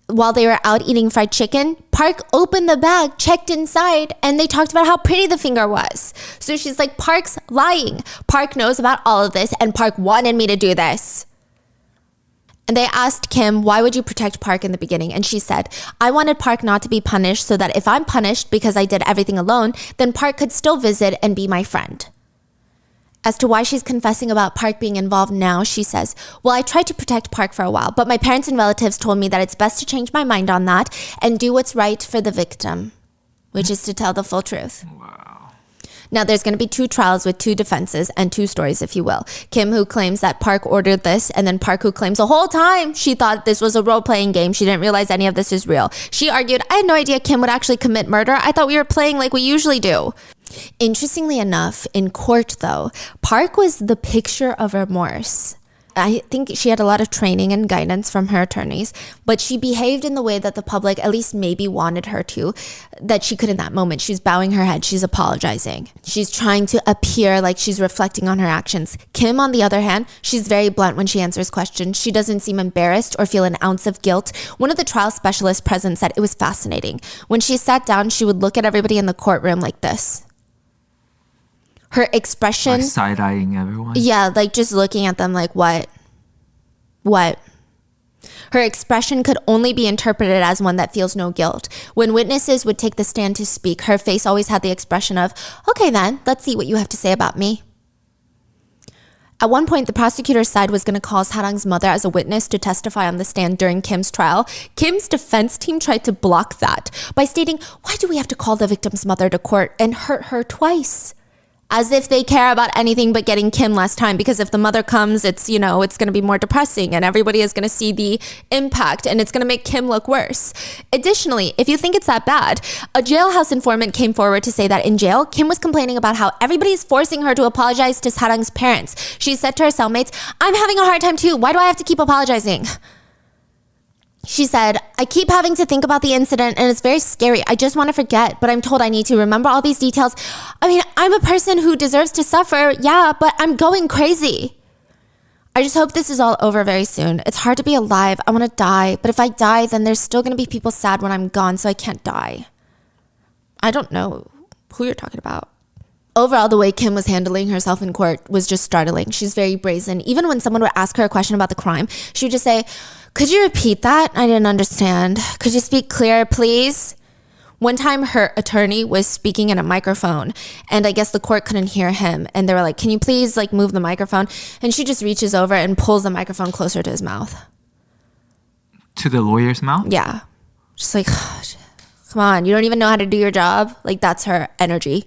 Speaker 1: while they were out eating fried chicken, Park opened the bag, checked inside, and they talked about how pretty the finger was. So she's like, Park's lying. Park knows about all of this, and Park wanted me to do this. And they asked Kim, why would you protect Park in the beginning? And she said, I wanted Park not to be punished so that if I'm punished because I did everything alone, then Park could still visit and be my friend. As to why she's confessing about Park being involved now, she says, well, I tried to protect Park for a while, but my parents and relatives told me that it's best to change my mind on that and do what's right for the victim, which is to tell the full truth.
Speaker 2: Wow.
Speaker 1: Now, there's going to be two trials with two defenses and two stories, if you will. Kim, who claims that Park ordered this, and then Park, who claims the whole time she thought this was a role-playing game. She didn't realize any of this is real. She argued, I had no idea Kim would actually commit murder. I thought we were playing like we usually do. Interestingly enough, in court, though, Park was the picture of remorse. I think she had a lot of training and guidance from her attorneys, but she behaved in the way that the public at least maybe wanted her to, that she could in that moment. She's bowing her head. She's apologizing. She's trying to appear like she's reflecting on her actions. Kim, on the other hand, she's very blunt when she answers questions. She doesn't seem embarrassed or feel an ounce of guilt. One of the trial specialists present said it was fascinating. When she sat down, she would look at everybody in the courtroom like this. Her expression...
Speaker 2: Like side-eyeing everyone?
Speaker 1: Yeah, like just looking at them like, what? Her expression could only be interpreted as one that feels no guilt. When witnesses would take the stand to speak, her face always had the expression of, okay then, let's see what you have to say about me. At one point, the prosecutor's side was going to call Sarang's mother as a witness to testify on the stand during Kim's trial. Kim's defense team tried to block that by stating, why do we have to call the victim's mother to court and hurt her twice? As if they care about anything but getting Kim less time, because if the mother comes, it's going to be more depressing and everybody is going to see the impact and it's going to make Kim look worse. Additionally, if you think it's that bad, a jailhouse informant came forward to say that in jail, Kim was complaining about how everybody is forcing her to apologize to Sarang's parents. She said to her cellmates, I'm having a hard time too. Why do I have to keep apologizing? She said, I keep having to think about the incident and it's very scary. I just want to forget, but I'm told I need to remember all these details. I mean, I'm a person who deserves to suffer, yeah, but I'm going crazy. I just hope this is all over very soon. It's hard to be alive. I want to die, but if I die, then there's still going to be people sad when I'm gone, so I can't die. I don't know who you're talking about. Overall, the way Kim was handling herself in court was just startling. She's very brazen. Even when someone would ask her a question about the crime, she would just say, could you repeat that? I didn't understand. Could you speak clearer, please? One time her attorney was speaking in a microphone and I guess the court couldn't hear him. And they were like, can you please move the microphone? And she just reaches over and pulls the microphone closer to his mouth.
Speaker 2: To the lawyer's mouth?
Speaker 1: Yeah. Just like, come on, you don't even know how to do your job? Like, that's her energy.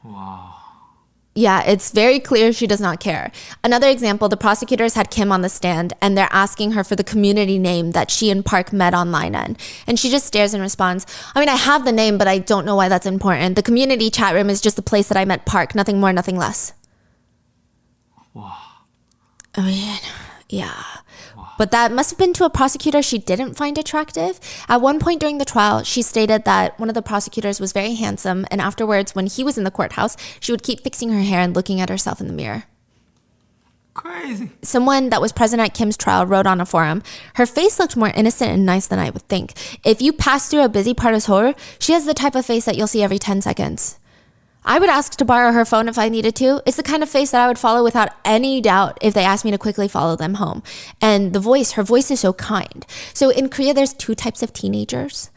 Speaker 2: Wow.
Speaker 1: Yeah, it's very clear she does not care. Another example, the prosecutors had Kim on the stand and they're asking her for the community name that she and Park met online in. And she just stares and responds, I mean, I have the name, but I don't know why that's important. The community chat room is just the place that I met Park, nothing more, nothing less.
Speaker 2: Wow.
Speaker 1: I mean, yeah. But that must have been to a prosecutor she didn't find attractive. At one point during the trial, she stated that one of the prosecutors was very handsome, and afterwards, when he was in the courthouse, she would keep fixing her hair and looking at herself in the mirror.
Speaker 2: Crazy.
Speaker 1: Someone that was present at Kim's trial wrote on a forum, her face looked more innocent and nice than I would think. If you pass through a busy part of Seoul, she has the type of face that you'll see every 10 seconds. I would ask to borrow her phone if I needed to. It's the kind of face that I would follow without any doubt if they asked me to quickly follow them home. And her voice is so kind. So in Korea, there's two types of teenagers.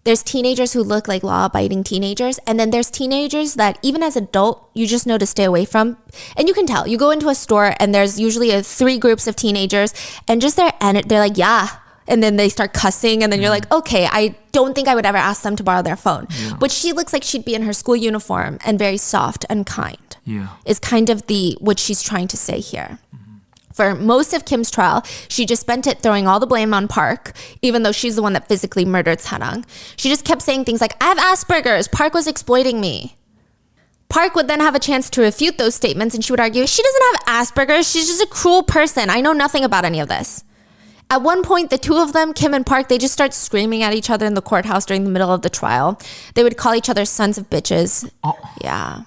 Speaker 1: There's teenagers who look like law-abiding teenagers, and then there's teenagers that even as an adult, you just know to stay away from. And you can tell. You go into a store and there's usually 3 groups of teenagers, and just they're like, yeah. And then they start cussing, and then you're like, okay, I don't think I would ever ask them to borrow their phone. Yeah. But she looks like she'd be in her school uniform and very soft and kind.
Speaker 2: Yeah.
Speaker 1: Is kind of what she's trying to say here. Mm-hmm. For most of Kim's trial, she just spent it throwing all the blame on Park, even though she's the one that physically murdered Sarang. She just kept saying things like, I have Asperger's, Park was exploiting me. Park would then have a chance to refute those statements, and she would argue, she doesn't have Asperger's, she's just a cruel person. I know nothing about any of this. At one point, the two of them, Kim and Park, they just start screaming at each other in the courthouse during the middle of the trial. They would call each other sons of bitches.
Speaker 2: Oh.
Speaker 1: Yeah.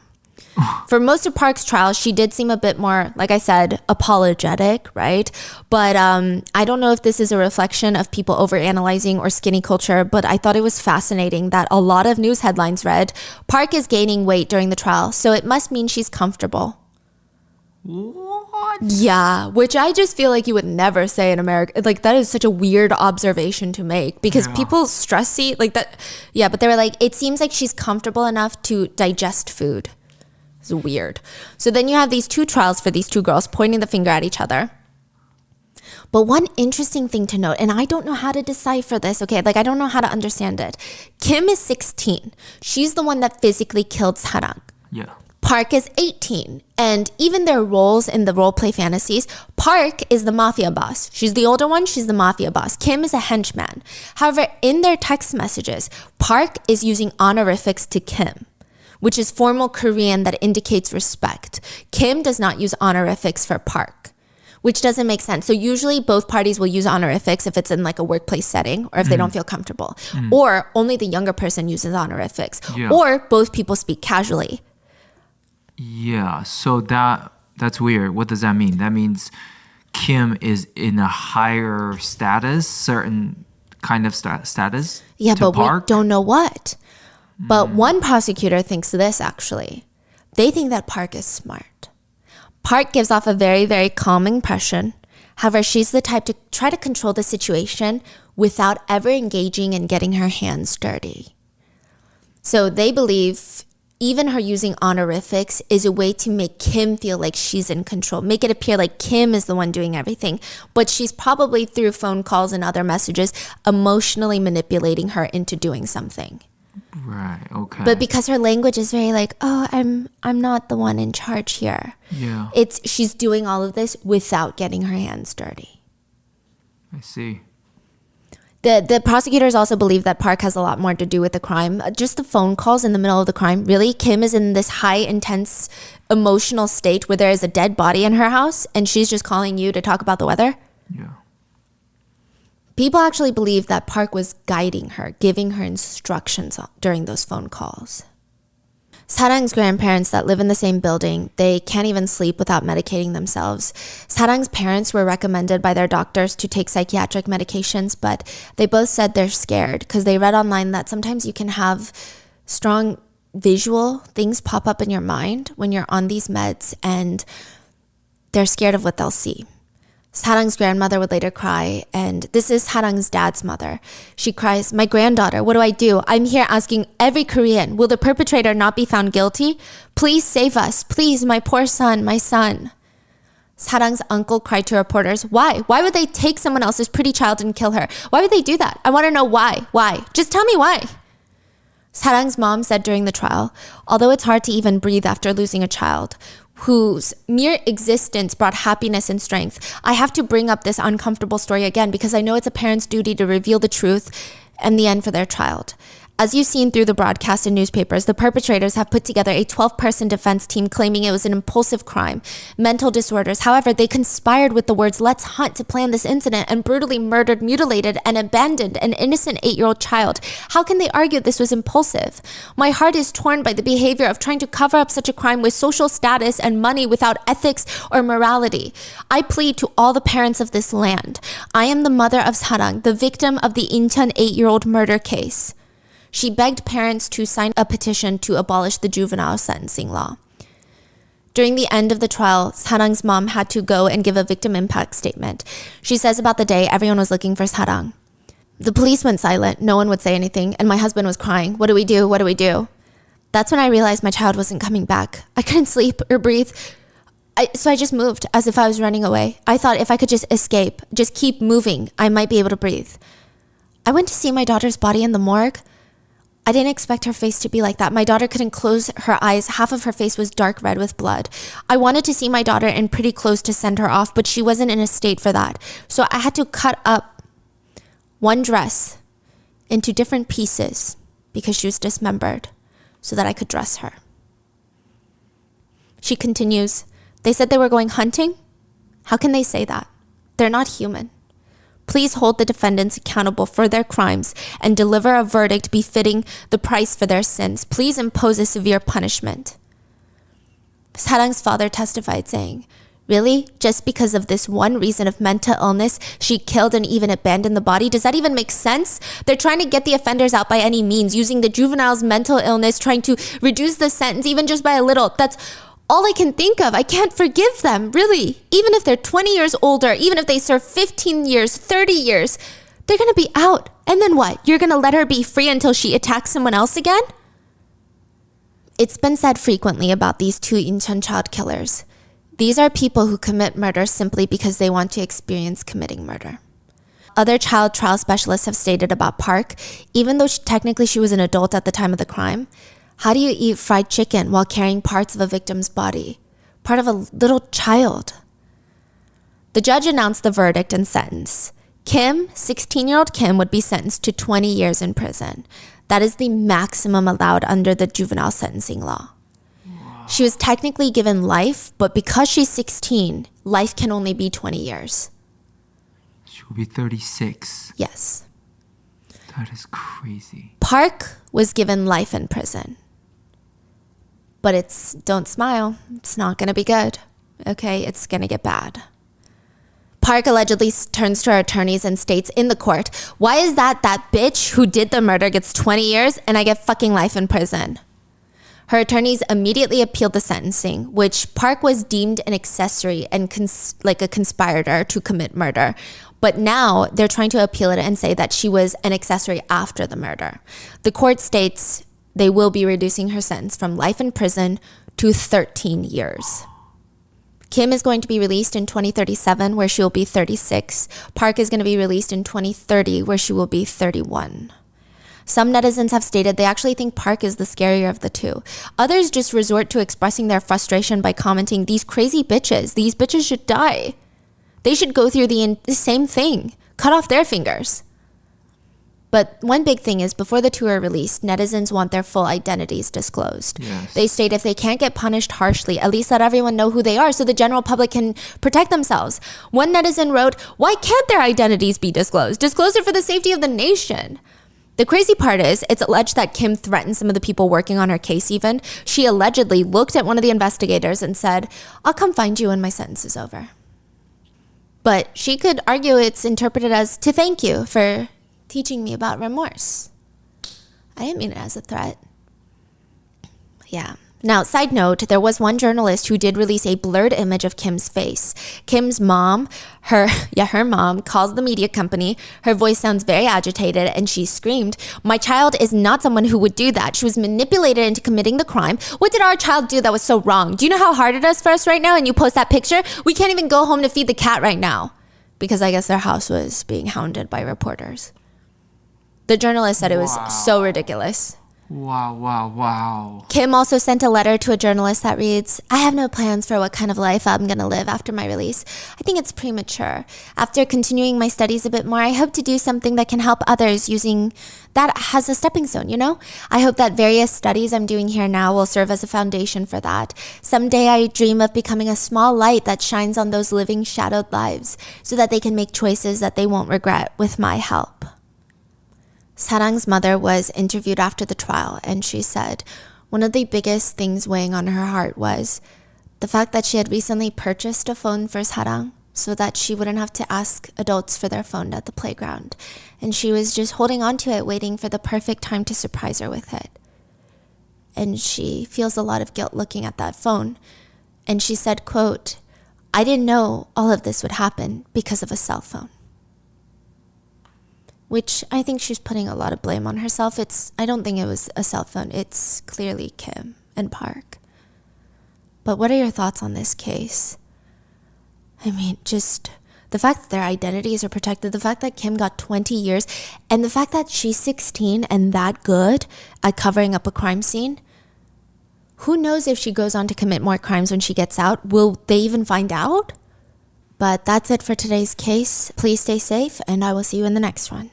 Speaker 1: For most of Park's trial, she did seem a bit more, like I said, apologetic, right? But I don't know if this is a reflection of people overanalyzing or skinny culture, but I thought it was fascinating that a lot of news headlines read, Park is gaining weight during the trial, so it must mean she's comfortable.
Speaker 2: What?
Speaker 1: Yeah, which I just feel like you would never say in America. Like, that is such a weird observation to make because people stress eat like that. Yeah, but they were like, it seems like she's comfortable enough to digest food. It's weird. So then you have these 2 trials for these 2 girls pointing the finger at each other. But one interesting thing to note, and I don't know how to decipher this, okay? Like, I don't know how to understand it. Kim is 16. She's the one that physically killed Sarang.
Speaker 2: Yeah.
Speaker 1: Park is 18, and even their roles in the roleplay fantasies, Park is the mafia boss. She's the older one, she's the mafia boss. Kim is a henchman. However, in their text messages, Park is using honorifics to Kim, which is formal Korean that indicates respect. Kim does not use honorifics for Park, which doesn't make sense. So usually both parties will use honorifics if it's in like a workplace setting or if they don't feel comfortable. Or only the younger person uses honorifics.
Speaker 2: Yeah.
Speaker 1: Or both people speak casually.
Speaker 2: Yeah, so that's weird. What does that mean? That means Kim is in a higher status, certain kind of status.
Speaker 1: Yeah, but
Speaker 2: Park?
Speaker 1: we don't know what. But one prosecutor thinks this, actually. They think that Park is smart. Park gives off a very, very calm impression. However, she's the type to try to control the situation without ever engaging and getting her hands dirty. So they believe even her using honorifics is a way to make Kim feel like she's in control, make it appear like Kim is the one doing everything. But she's probably, through phone calls and other messages, emotionally manipulating her into doing something.
Speaker 2: Right, okay.
Speaker 1: But because her language is very like, oh, I'm not the one in charge here.
Speaker 2: Yeah.
Speaker 1: She's doing all of this without getting her hands dirty.
Speaker 2: I see.
Speaker 1: The prosecutors also believe that Park has a lot more to do with the crime. Just the phone calls in the middle of the crime. Really, Kim is in this high, intense, emotional state where there is a dead body in her house and she's just calling you to talk about the weather.
Speaker 2: Yeah.
Speaker 1: People actually believe that Park was guiding her, giving her instructions during those phone calls. Sarang's grandparents that live in the same building, they can't even sleep without medicating themselves. Sarang's parents were recommended by their doctors to take psychiatric medications, but they both said they're scared because they read online that sometimes you can have strong visual things pop up in your mind when you're on these meds, and they're scared of what they'll see. Sarang's grandmother would later cry, and this is Sarang's dad's mother. She cries, "My granddaughter, what do I do? I'm here asking every Korean, will the perpetrator not be found guilty? Please save us. Please, my poor son, my son." Sarang's uncle cried to reporters, "Why? Why would they take someone else's pretty child and kill her? Why would they do that? I want to know why. Why? Just tell me why." Sarang's mom said during the trial, although it's hard to even breathe after losing a child whose mere existence brought happiness and strength, I have to bring up this uncomfortable story again because I know it's a parent's duty to reveal the truth and the end for their child. As you've seen through the broadcast and newspapers, the perpetrators have put together a 12-person defense team claiming it was an impulsive crime, mental disorders. However, they conspired with the words, "Let's hunt," to plan this incident and brutally murdered, mutilated, and abandoned an innocent 8-year-old child. How can they argue this was impulsive? My heart is torn by the behavior of trying to cover up such a crime with social status and money without ethics or morality. I plead to all the parents of this land. I am the mother of Sarang, the victim of the Incheon 8-year-old murder case. She begged parents to sign a petition to abolish the juvenile sentencing law. During the end of the trial, Sarang's mom had to go and give a victim impact statement. She says about the day everyone was looking for Sarang. The police went silent, no one would say anything, and my husband was crying. What do we do? What do we do? That's when I realized my child wasn't coming back. I couldn't sleep or breathe. So I just moved as if I was running away. I thought if I could just escape, just keep moving, I might be able to breathe. I went to see my daughter's body in the morgue. I didn't expect her face to be like that. My daughter couldn't close her eyes. Half of her face was dark red with blood. I wanted to see my daughter and pretty close to send her off, but she wasn't in a state for that. So I had to cut up one dress into different pieces because she was dismembered so that I could dress her. She continues, "They said they were going hunting? How can they say that? They're not human. Please hold the defendants accountable for their crimes and deliver a verdict befitting the price for their sins. Please impose a severe punishment." Sarang's father testified saying, "Really? Just because of this one reason of mental illness, she killed and even abandoned the body? Does that even make sense? They're trying to get the offenders out by any means, using the juvenile's mental illness, trying to reduce the sentence even just by a little. That's all I can think of. I can't forgive them, really. Even if they're 20 years older, even if they serve 15 years, 30 years, they're going to be out. And then what? You're going to let her be free until she attacks someone else again?" It's been said frequently about these two Incheon child killers. These are people who commit murder simply because they want to experience committing murder. Other child trial specialists have stated about Park, even though technically she was an adult at the time of the crime, how do you eat fried chicken while carrying parts of a victim's body? Part of a little child. The judge announced the verdict and sentence. Kim, 16-year-old Kim, would be sentenced to 20 years in prison. That is the maximum allowed under the juvenile sentencing law. Wow. She was technically given life, but because she's 16, life can only be 20 years.
Speaker 2: She'll be 36.
Speaker 1: Yes.
Speaker 2: That is crazy.
Speaker 1: Park was given life in prison. But don't smile. It's not going to be good. Okay, it's going to get bad. Park allegedly turns to her attorneys and states in the court, "Why is that bitch who did the murder gets 20 years and I get fucking life in prison?" Her attorneys immediately appealed the sentencing, which Park was deemed an accessory and like a conspirator to commit murder. But now they're trying to appeal it and say that she was an accessory after the murder. The court states they will be reducing her sentence from life in prison to 13 years. Kim is going to be released in 2037, where she will be 36. Park is going to be released in 2030, where she will be 31. Some netizens have stated they actually think Park is the scarier of the two. Others just resort to expressing their frustration by commenting, "These crazy bitches, these bitches should die. They should go through the same thing, cut off their fingers." But one big thing is, before the two are released, netizens want their full identities disclosed.
Speaker 2: Yes.
Speaker 1: They state if they can't get punished harshly, at least let everyone know who they are so the general public can protect themselves. One netizen wrote, "Why can't their identities be disclosed? Disclose it for the safety of the nation." The crazy part is, it's alleged that Kim threatened some of the people working on her case even. She allegedly looked at one of the investigators and said, "I'll come find you when my sentence is over." But she could argue it's interpreted as to thank you for teaching me about remorse. I didn't mean it as a threat. Yeah. Now, side note, there was one journalist who did release a blurred image of Kim's face. Kim's mom, her mom, calls the media company. Her voice sounds very agitated, and she screamed, "My child is not someone who would do that. She was manipulated into committing the crime. What did our child do that was so wrong? Do you know how hard it is for us right now? And you post that picture? We can't even go home to feed the cat right now." Because I guess their house was being hounded by reporters. The journalist said it was so ridiculous.
Speaker 2: Wow.
Speaker 1: Kim also sent a letter to a journalist that reads, "I have no plans for what kind of life I'm going to live after my release. I think it's premature. After continuing my studies a bit more, I hope to do something that can help others using that as a stepping stone, you know? I hope that various studies I'm doing here now will serve as a foundation for that. Someday I dream of becoming a small light that shines on those living shadowed lives so that they can make choices that they won't regret with my help." Sarang's mother was interviewed after the trial, and she said one of the biggest things weighing on her heart was the fact that she had recently purchased a phone for Sarang so that she wouldn't have to ask adults for their phone at the playground. And she was just holding on to it, waiting for the perfect time to surprise her with it. And she feels a lot of guilt looking at that phone. And she said, quote, "I didn't know all of this would happen because of a cell phone." Which I think she's putting a lot of blame on herself. I don't think it was a cell phone. It's clearly Kim and Park. But what are your thoughts on this case? I mean, just the fact that their identities are protected, the fact that Kim got 20 years, and the fact that she's 16 and that good at covering up a crime scene. Who knows if she goes on to commit more crimes when she gets out? Will they even find out? But that's it for today's case. Please stay safe, and I will see you in the next one.